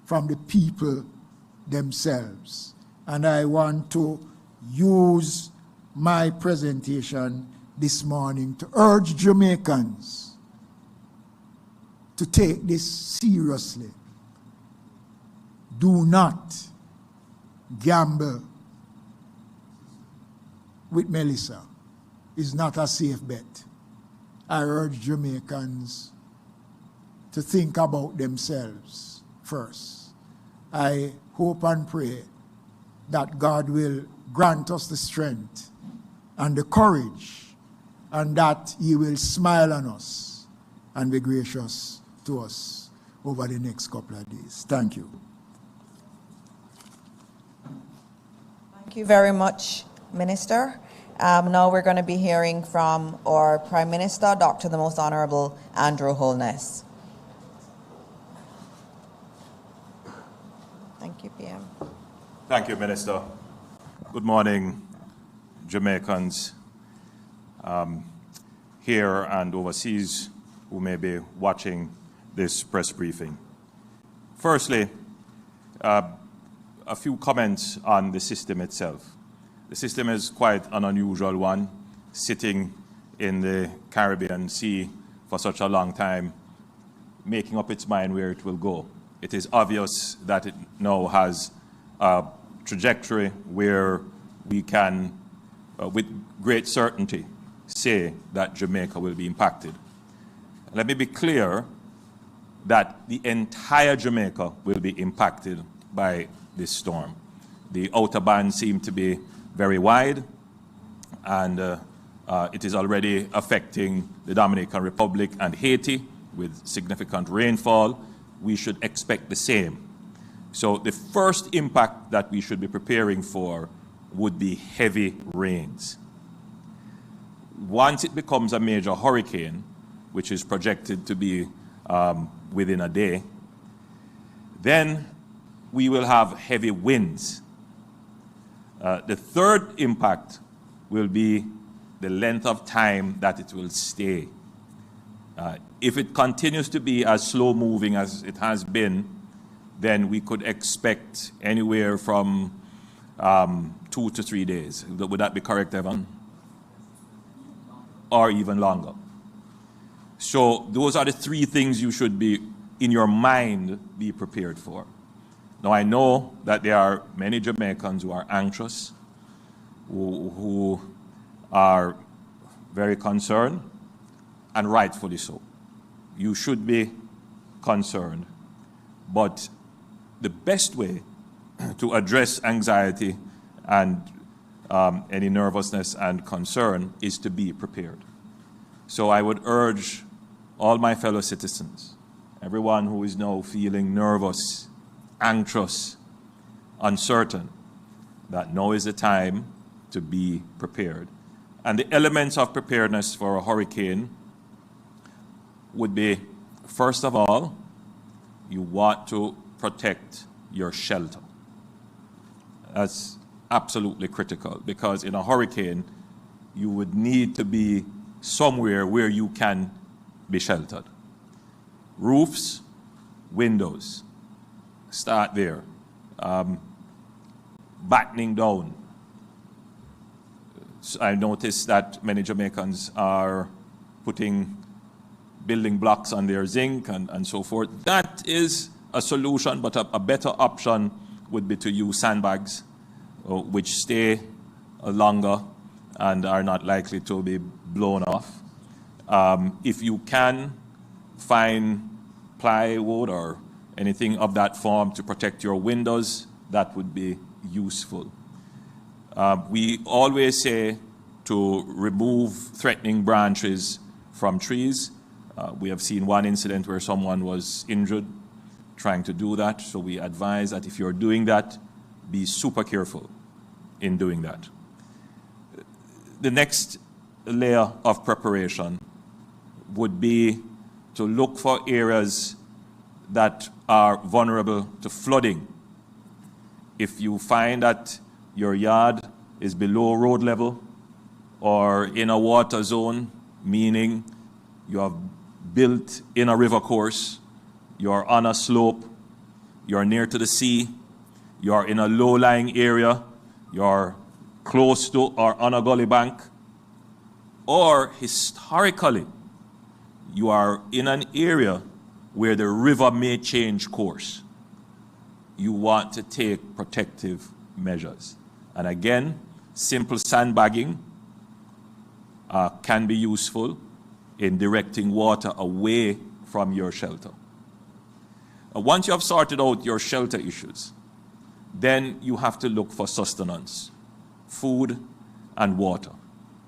from the people themselves. And I want to use my presentation this morning to urge Jamaicans to take this seriously. Do not gamble with Melissa. It's not a safe bet. I urge Jamaicans to think about themselves first. I hope and pray that God will grant us the strength and the courage, and that ye will smile on us and be gracious to us over the next couple of days. Thank you. Thank you very much, Minister. Now we're going to be hearing from our Prime Minister, Dr. the Most Honorable Andrew Holness. Thank you, PM. Thank you, Minister. Good morning, Jamaicans here and overseas who may be watching this press briefing. Firstly, a few comments on the system itself. The system is quite an unusual one, sitting in the Caribbean Sea for such a long time, making up its mind where it will go. It is obvious that it now has a trajectory where we can, with great certainty, say that Jamaica will be impacted. Let me be clear that the entire Jamaica will be impacted by this storm. The outer bands seem to be very wide, and it is already affecting the Dominican Republic and Haiti with significant rainfall. We should expect the same. So the first impact that we should be preparing for would be heavy rains. Once it becomes a major hurricane, which is projected to be within a day, then we will have heavy winds. The third impact will be the length of time that it will stay. If it continues to be as slow moving as it has been, then we could expect anywhere from 2 to 3 days. Would that be correct, Evan? Or even longer. So those are the three things you should be, in your mind, be prepared for. Now, I know that there are many Jamaicans who are anxious, who are very concerned, and rightfully so. You should be concerned. But the best way to address anxiety and any nervousness and concern is to be prepared. So I would urge all my fellow citizens, everyone who is now feeling nervous, anxious, uncertain, that now is the time to be prepared. And the elements of preparedness for a hurricane would be, first of all, you want to protect your shelter. That's absolutely critical, because in a hurricane, you would need to be somewhere where you can be sheltered. Roofs, windows, start there. Battening down. So I noticed that many Jamaicans are putting building blocks on their zinc and so forth. That is a solution, but a better option would be to use sandbags, which stay longer and are not likely to be blown off. If you can find plywood or anything of that form to protect your windows, that would be useful. We always say to remove threatening branches from trees. We have seen one incident where someone was injured trying to do that, so we advise that if you're doing that, be super careful in doing that. The next layer of preparation would be to look for areas that are vulnerable to flooding. If you find that your yard is below road level or in a water zone, meaning you have built in a river course, you're on a slope, you're near to the sea, you're in a low-lying area, you're close to or on a gully bank, or historically, you are in an area where the river may change course. You want to take protective measures. And again, simple sandbagging can be useful in directing water away from your shelter. Once you have sorted out your shelter issues, then you have to look for sustenance. food and water.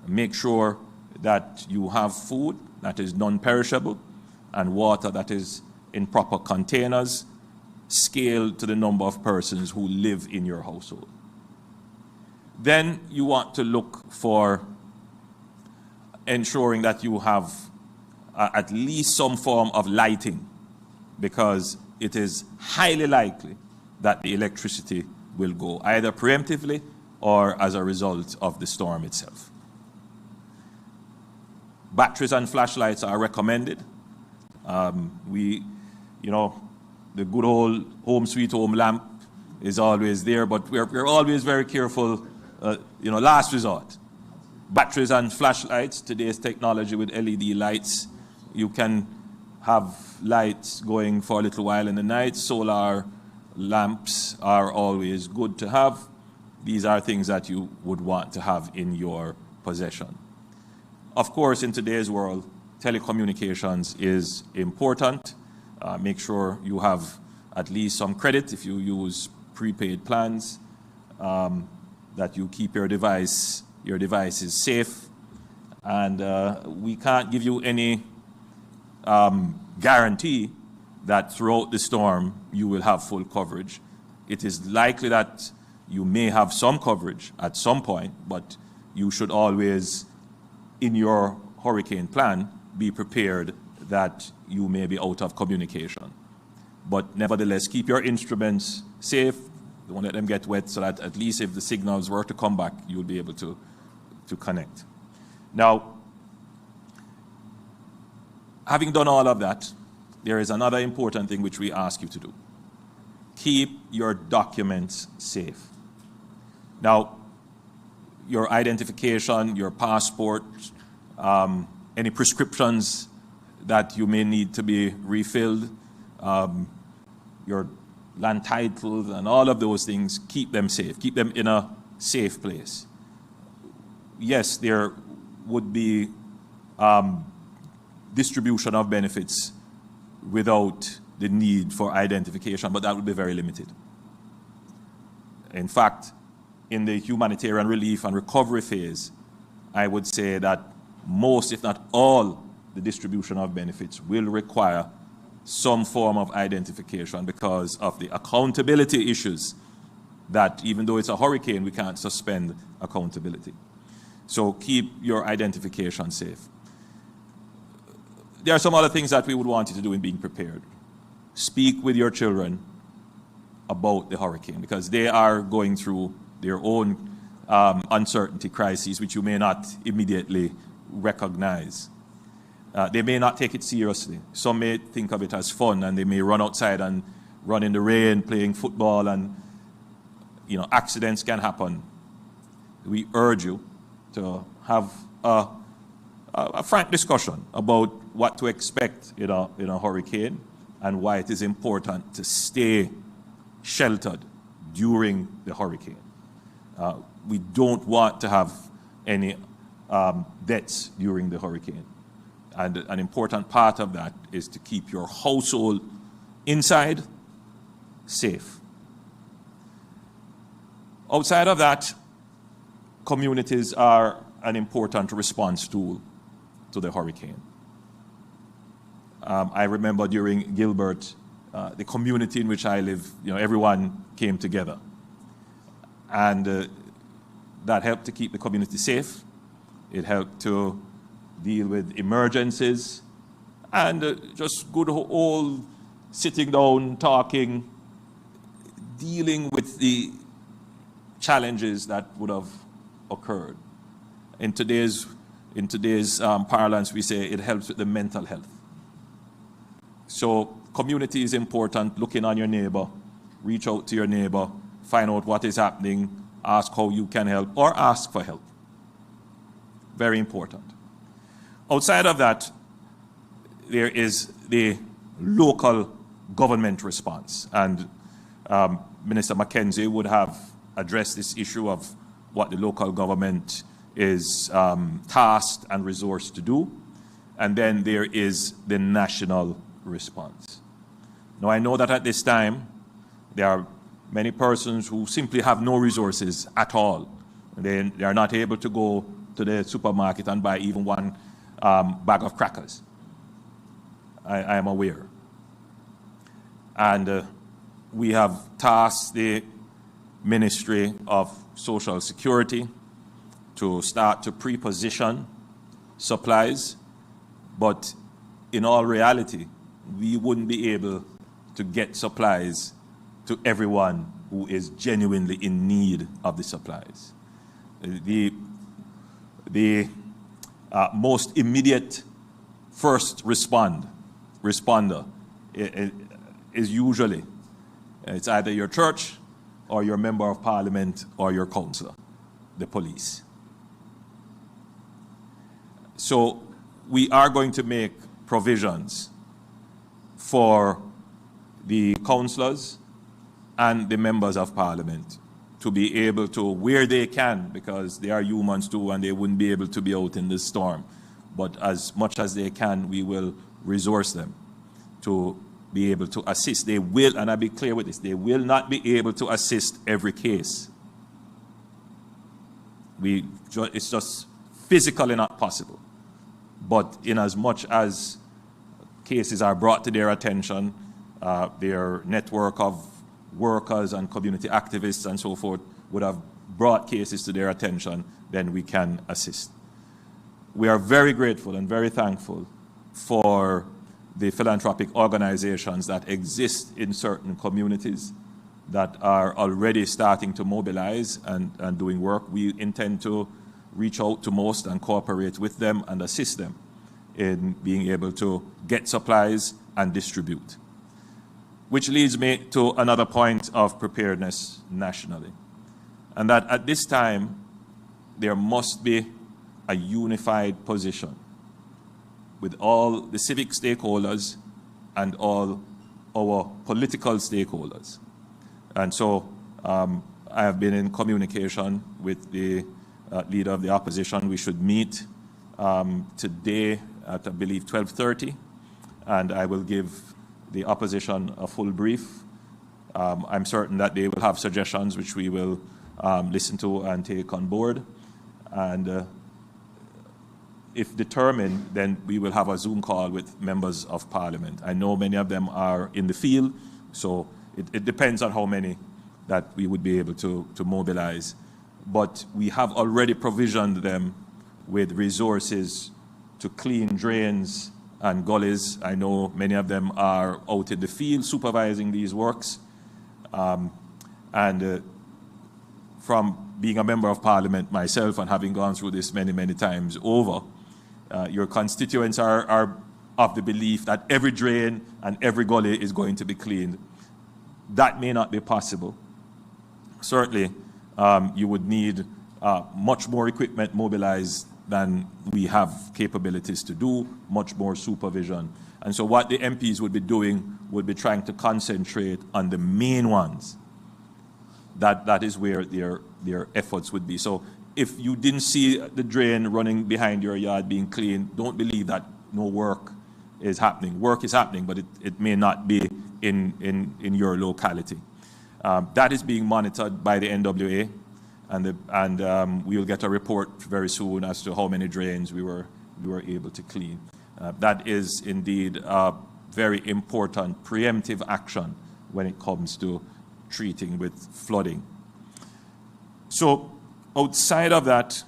Make sure that you have food that is non-perishable and water that is in proper containers, scaled to the number of persons who live in your household. Then you want to look for ensuring that you have at least some form of lighting, because it is highly likely that the electricity will go, either preemptively or as a result of the storm itself. Batteries and flashlights are recommended. The good old home sweet home lamp is always there, but we're always very careful, last resort. Batteries and flashlights, today's technology with LED lights, you can have lights going for a little while in the night. Solar lamps are always good to have. These are things that you would want to have in your possession. Of course, in today's world, telecommunications is important. Make sure you have at least some credit if you use prepaid plans, that you keep your devices safe. And we can't give you any guarantee that throughout the storm you will have full coverage. It is likely that you may have some coverage at some point, but you should always, in your hurricane plan, be prepared that you may be out of communication. But nevertheless, keep your instruments safe. Don't let them get wet, so that at least if the signals were to come back, you'll be able to connect. Now, having done all of that, there is another important thing which we ask you to do. Keep your documents safe. Now, your identification, your passport, any prescriptions that you may need to be refilled, your land titles and all of those things, keep them safe. Keep them in a safe place. Yes, there would be distribution of benefits without the need for identification, but that would be very limited. In fact, in the humanitarian relief and recovery phase, I would say that most, if not all, the distribution of benefits will require some form of identification because of the accountability issues that, even though it's a hurricane, we can't suspend accountability. So keep your identification safe. There are some other things that we would want you to do in being prepared. Speak with your children about the hurricane, because they are going through their own uncertainty crises, which you may not immediately recognize. They may not take it seriously. Some may think of it as fun, and they may run outside and run in the rain playing football, and accidents can happen. We urge you to have a frank discussion about what to expect in a hurricane and why it is important to stay sheltered during the hurricane. We don't want to have any deaths during the hurricane. And an important part of that is to keep your household inside safe. Outside of that, communities are an important response tool to the hurricane. I remember during Gilbert, the community in which I live, everyone came together. And that helped to keep the community safe. It helped to deal with emergencies, and just good old sitting down, talking, dealing with the challenges that would have occurred. In today's parlance, we say it helps with the mental health. So community is important. Looking on your neighbor, reach out to your neighbor, find out what is happening, ask how you can help, or ask for help. Very important. Outside of that, there is the local government response. And Minister Mackenzie would have addressed this issue of what the local government is tasked and resourced to do. And then there is the national response. Now, I know that at this time, there are many persons who simply have no resources at all. They are not able to go to the supermarket and buy even one bag of crackers. I am aware. And we have tasked the Ministry of Social Security to start to pre-position supplies, but in all reality, we wouldn't be able to get supplies to everyone who is genuinely in need of the supplies. The most immediate first responder is usually, it's either your church or your member of parliament or your councillor, the police. So we are going to make provisions for the councillors and the members of parliament to be able to, where they can, because they are humans too and they wouldn't be able to be out in the storm, but as much as they can, we will resource them to be able to assist. They will, and I'll be clear with this, they will not be able to assist every case. It's just physically not possible. But in as much as cases are brought to their attention, their network of workers and community activists and so forth would have brought cases to their attention, then we can assist. We are very grateful and very thankful for the philanthropic organizations that exist in certain communities that are already starting to mobilize and doing work. We intend to reach out to most and cooperate with them and assist them in being able to get supplies and distribute. Which leads me to another point of preparedness nationally, and that at this time, there must be a unified position with all the civic stakeholders and all our political stakeholders. And so I have been in communication with the leader of the opposition. We should meet today at, I believe, 12:30, and I will give the opposition a full brief. I'm certain that they will have suggestions which we will listen to and take on board. And if determined, then we will have a Zoom call with members of parliament. I know many of them are in the field, so it depends on how many that we would be able to mobilize. But we have already provisioned them with resources to clean drains and gullies. I know many of them are out in the field supervising these works. From being a member of parliament myself and having gone through this many, many times over, your constituents are of the belief that every drain and every gully is going to be cleaned. That may not be possible. Certainly, you would need much more equipment mobilized than we have capabilities to do, much more supervision. And so what the MPs would be doing would be trying to concentrate on the main ones. That is where their efforts would be. So if you didn't see the drain running behind your yard being cleaned, don't believe that no work is happening. Work is happening, but it may not be in your locality. That is being monitored by the NWA, and we'll get a report very soon as to how many drains we were able to clean. That is indeed a very important preemptive action when it comes to treating with flooding. So outside of that,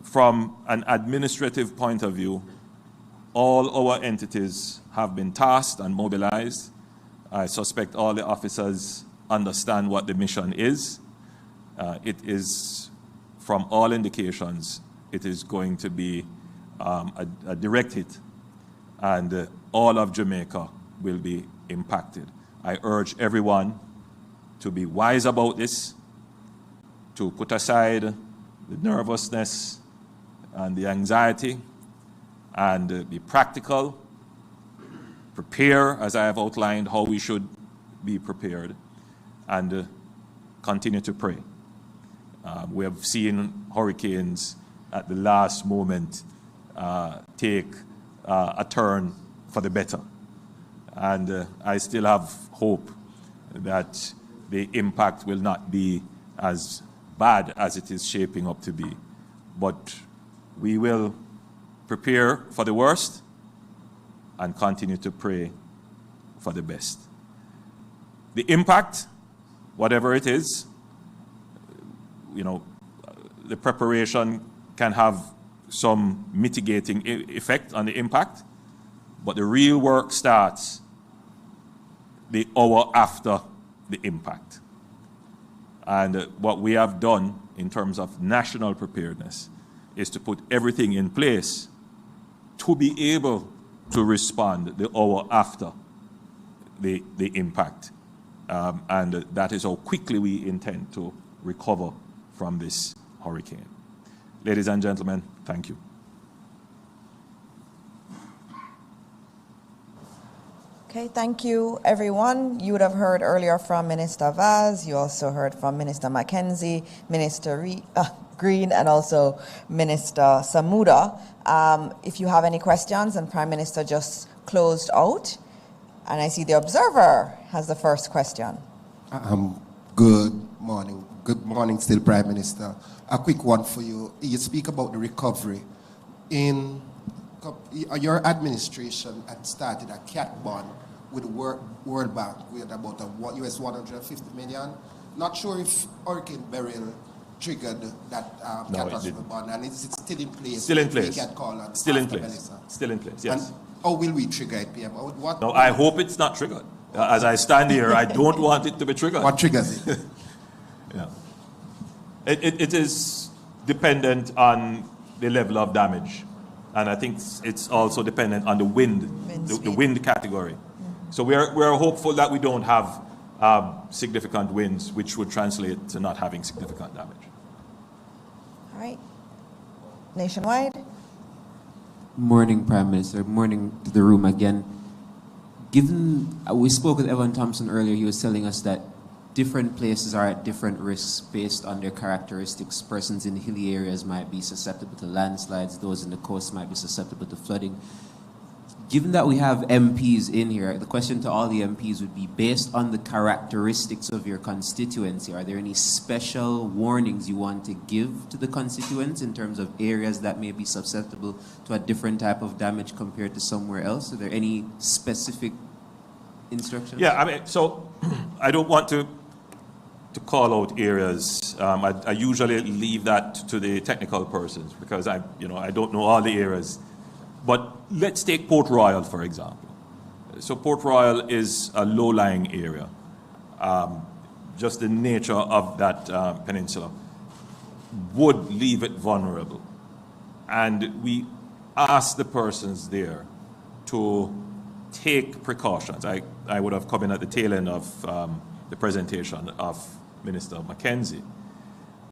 from an administrative point of view, all our entities have been tasked and mobilized. I suspect all the officers understand what the mission is. It is, from all indications, it is going to be a direct hit, and all of Jamaica will be impacted. I urge everyone to be wise about this, to put aside the nervousness and the anxiety, and be practical, prepare, as I have outlined, how we should be prepared, and continue to pray. We have seen hurricanes at the last moment take a turn for the better. And I still have hope that the impact will not be as bad as it is shaping up to be. But we will prepare for the worst and continue to pray for the best. The impact, whatever it is, the preparation can have some mitigating effect on the impact, but the real work starts the hour after the impact. And what we have done in terms of national preparedness is to put everything in place to be able to respond the hour after the impact. And that is how quickly we intend to recover from this hurricane. Ladies and gentlemen, thank you. Okay, thank you, everyone. You would have heard earlier from Minister Vaz. You also heard from Minister Mackenzie, Minister Green, and also Minister Samuda. If you have any questions, and Prime Minister just closed out, and I see the Observer has the first question. Good morning. Good morning still, Prime Minister. A quick one for you. You speak about the recovery. In your administration had started a cat bond with the World Bank with about US $150 million. Not sure if Hurricane Beryl triggered that catastrophe bond, and is it still in place? Still in place. Still in place. Melissa? Still in place, yes. And how will we trigger it, PM? No, I hope it's not triggered. As I stand here, I don't want it to be triggered. What triggers it? Yeah. It is dependent on the level of damage. And I think it's also dependent on the wind, the wind category. Mm-hmm. So we are hopeful that we don't have significant winds, which would translate to not having significant damage. All right. Nationwide. Morning, Prime Minister. Morning to the room again. Given we spoke with Evan Thompson earlier, he was telling us that different places are at different risks based on their characteristics. Persons in hilly areas might be susceptible to landslides, those in the coast might be susceptible to flooding. Given that we have MPs in here, the question to all the MPs would be, based on the characteristics of your constituency, are there any special warnings you want to give to the constituents in terms of areas that may be susceptible to a different type of damage compared to somewhere else? Are there any specific instructions? Yeah, I mean, so I don't want to call out areas. I usually leave that to the technical persons because I don't know all the areas. But let's take Port Royal, for example. So Port Royal is a low-lying area. Just the nature of that peninsula would leave it vulnerable. And we ask the persons there to take precautions. I would have come in at the tail end of the presentation of Minister Mackenzie.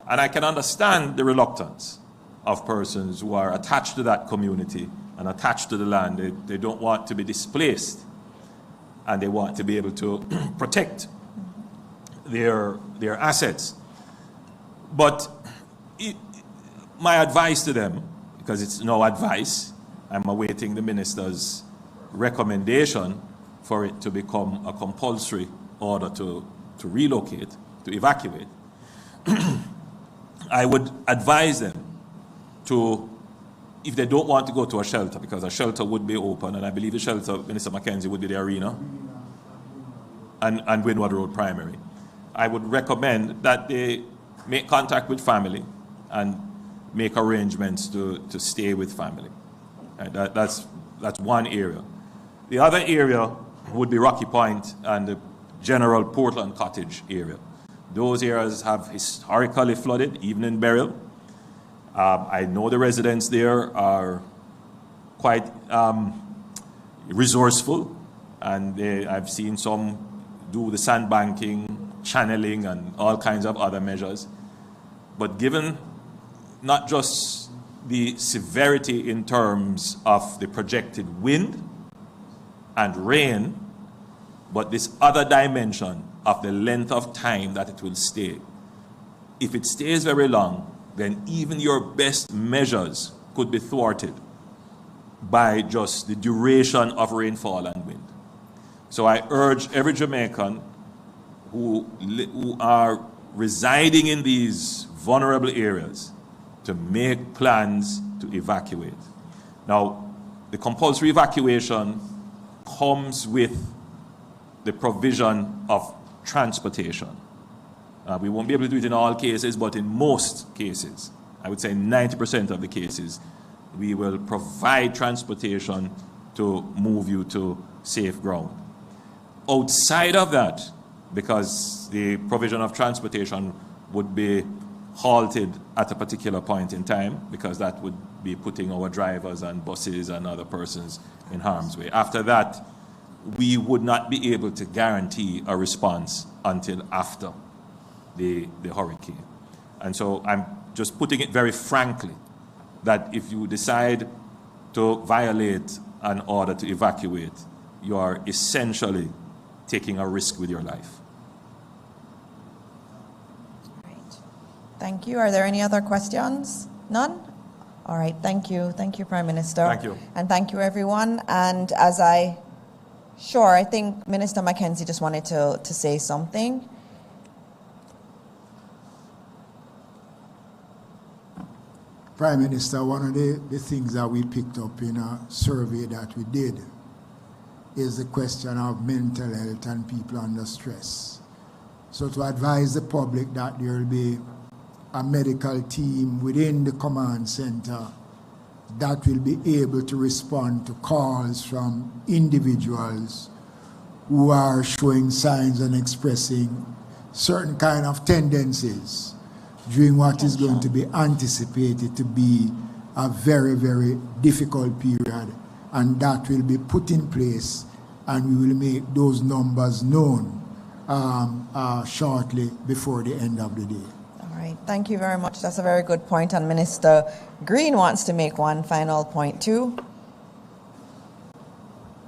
And I can understand the reluctance of persons who are attached to that community and attached to the land. They don't want to be displaced, and they want to be able to protect their assets. But my advice to them, because it's no advice, I'm awaiting the minister's recommendation for it to become a compulsory order to relocate, to evacuate. I would advise them to, if they don't want to go to a shelter, because a shelter would be open, and I believe the shelter, Minister Mackenzie, would be the arena and Windward Road Primary. I would recommend that they make contact with family and make arrangements to stay with family. That's one area. The other area would be Rocky Point and the general Portland Cottage area. Those areas have historically flooded, even in Beryl. I know the residents there are quite resourceful, and I've seen some do the sandbanking, channeling, and all kinds of other measures. But given not just the severity in terms of the projected wind and rain, but this other dimension of the length of time that it will stay. If it stays very long, then even your best measures could be thwarted by just the duration of rainfall and wind. So I urge every Jamaican who are residing in these vulnerable areas to make plans to evacuate. Now, the compulsory evacuation comes with the provision of transportation. We won't be able to do it in all cases, but in most cases, I would say 90% of the cases, we will provide transportation to move you to safe ground. Outside of that, because the provision of transportation would be halted at a particular point in time, because that would be putting our drivers and buses and other persons in harm's way. After that, we would not be able to guarantee a response until after the hurricane. And so I'm just putting it very frankly, that if you decide to violate an order to evacuate, you are essentially taking a risk with your life. Great. Thank you. Are there any other questions? None? All right. Thank you. Thank you, Prime Minister. Thank you. And thank you, everyone. And I think Minister Mackenzie just wanted to say something. Prime Minister, one of the things that we picked up in a survey that we did is the question of mental health and people under stress. So to advise the public that there will be a medical team within the command center that will be able to respond to calls from individuals who are showing signs and expressing certain kind of tendencies during what is going to be anticipated to be a very, very difficult period, and that will be put in place, and we will make those numbers known shortly before the end of the day. All right, thank you very much. That's a very good point, and Minister Green wants to make one final point too.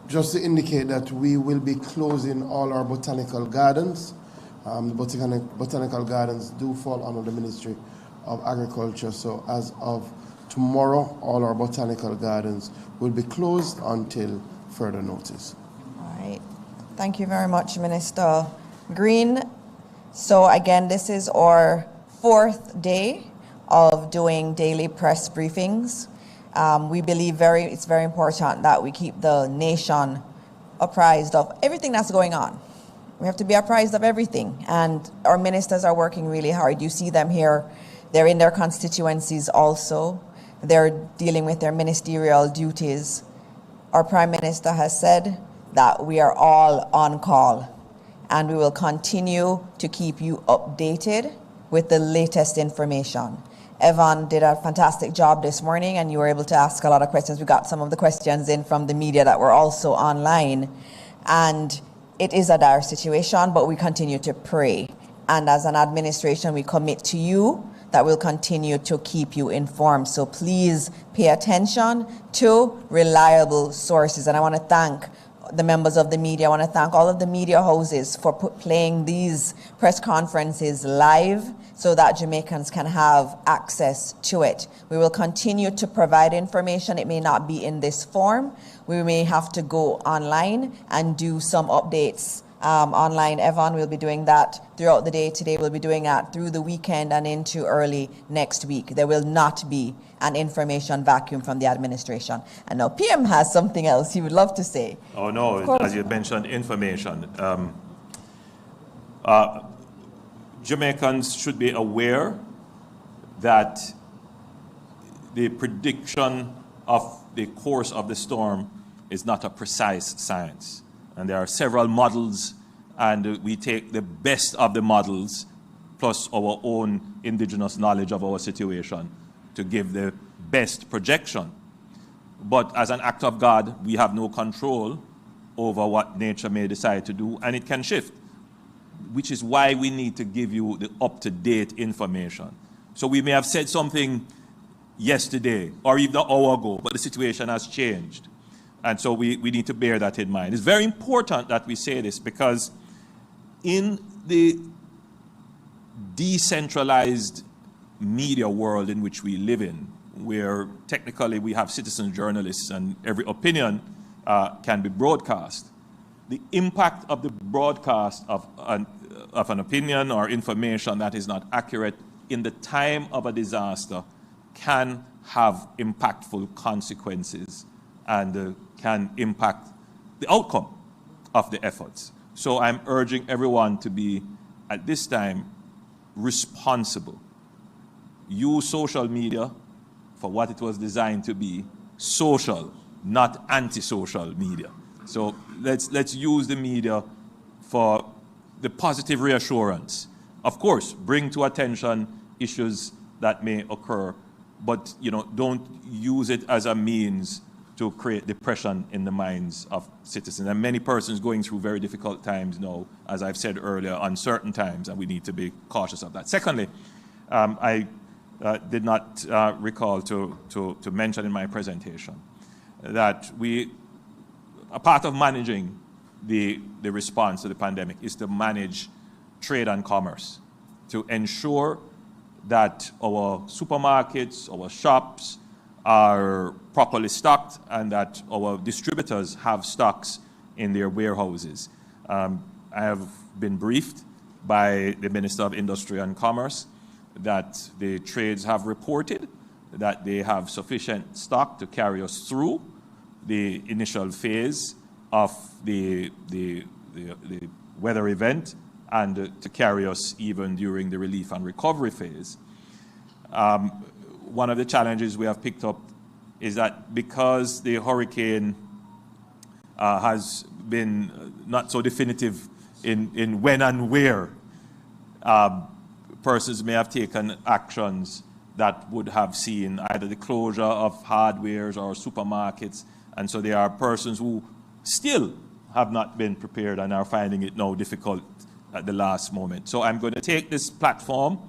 Just to indicate that we will be closing all our botanical gardens. The botanical gardens do fall under the Ministry of Agriculture, so as of tomorrow, all our botanical gardens will be closed until further notice. All right. Thank you very much, Minister Green. So again, this is our 4th day of doing daily press briefings. We believe it's very important that we keep the nation apprised of everything that's going on. We have to be apprised of everything, and our ministers are working really hard. You see them here. They're in their constituencies also. They're dealing with their ministerial duties. Our Prime Minister has said that we are all on call, and we will continue to keep you updated with the latest information. Evan did a fantastic job this morning, and you were able to ask a lot of questions. We got some of the questions in from the media that were also online, and it is a dire situation, but we continue to pray. And as an administration, we commit to you that we'll continue to keep you informed. So please pay attention to reliable sources. And I want to thank the members of the media. I want to thank all of the media houses for playing these press conferences live so that Jamaicans can have access to it. We will continue to provide information. It may not be in this form. We may have to go online and do some updates online. Evan will be doing that throughout the day. Today we'll be doing that through the weekend and into early next week. There will not be an information vacuum from the administration. And now PM has something else he would love to say. Oh no, as you mentioned, information. Jamaicans should be aware that the prediction of the course of the storm is not a precise science. And there are several models, and we take the best of the models plus our own indigenous knowledge of our situation to give the best projection. But as an act of God, we have no control over what nature may decide to do, and it can shift, which is why we need to give you the up-to-date information. So we may have said something yesterday or even an hour ago, but the situation has changed. And so we need to bear that in mind. It's very important that we say this, because in the decentralized media world in which we live in, where technically we have citizen journalists and every opinion can be broadcast, the impact of the broadcast of an opinion or information that is not accurate in the time of a disaster can have impactful consequences and can impact the outcome of the efforts. So I'm urging everyone to be, at this time, responsible. Use social media for what it was designed to be, social, not antisocial media. So let's use the media for the positive reassurance. Of course, bring to attention issues that may occur, but don't use it as a means to create depression in the minds of citizens. And many persons going through very difficult times now, as I've said earlier, uncertain times, and we need to be cautious of that. Secondly, I did not recall to mention in my presentation that a part of managing the response to the pandemic is to manage trade and commerce, to ensure that our supermarkets, our shops are properly stocked and that our distributors have stocks in their warehouses. I have been briefed by the Minister of Industry and Commerce that the trades have reported that they have sufficient stock to carry us through the initial phase of the weather event and to carry us even during the relief and recovery phase. One of the challenges we have picked up is that because the hurricane has been not so definitive in when and where, persons may have taken actions that would have seen either the closure of hardwares or supermarkets, and so there are persons who still have not been prepared and are finding it now difficult at the last moment. So I'm going to take this platform.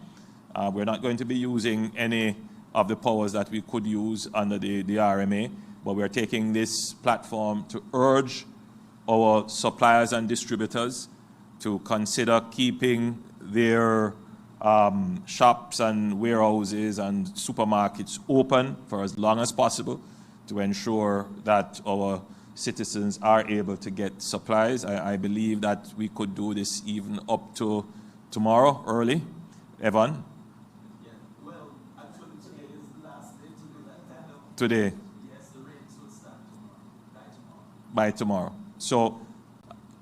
We're not going to be using any of the powers that we could use under the RMA, but we're taking this platform to urge our suppliers and distributors to consider keeping their shops and warehouses and supermarkets open for as long as possible to ensure that our citizens are able to get supplies. I believe that we could do this even up to tomorrow early. Evan? Yeah, well, actually today is the last day to do that kind of... Today? Yes, the rains will start by tomorrow. So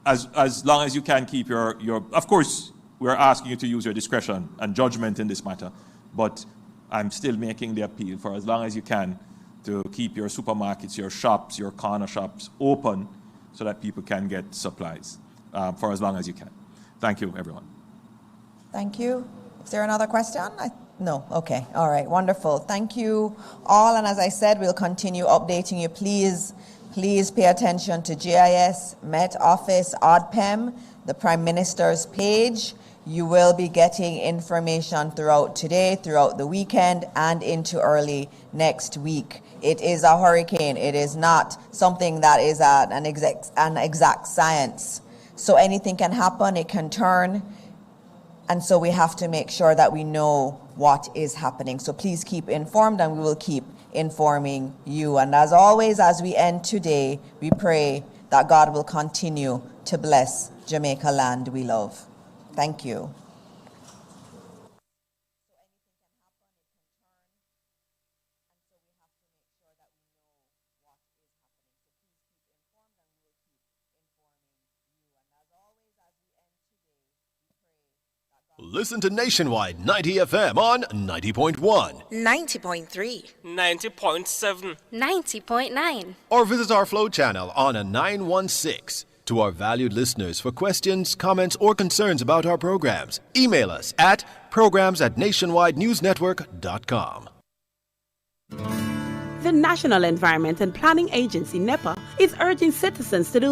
as long as you can keep your of course, we're asking you to use your discretion and judgment in this matter, but I'm still making the appeal for as long as you can to keep your supermarkets, your shops, your corner shops open so that people can get supplies for as long as you can. Thank you, everyone. Thank you. Is there another question? No. Okay. All right. Wonderful. Thank you all. And as I said, we'll continue updating you. Please pay attention to GIS, Met Office, ODPEM, the Prime Minister's page. You will be getting information throughout today, throughout the weekend, and into early next week. It is a hurricane. It is not something that is an exact science. So anything can happen. It can turn. And so we have to make sure that we know what is happening. So please keep informed, and we will keep informing you. And as always, as we end today, we pray that God will continue to bless Jamaica land we love. Thank you. Listen to Nationwide 90 FM on 90.1. 90.3. 90.7. 90.9. Or visit our Flow channel on a 916. To our valued listeners, for questions, comments, or concerns about our programs, email us at programs@nationwidenewsnetwork.com. The National Environment and Planning Agency, NEPA, is urging citizens to do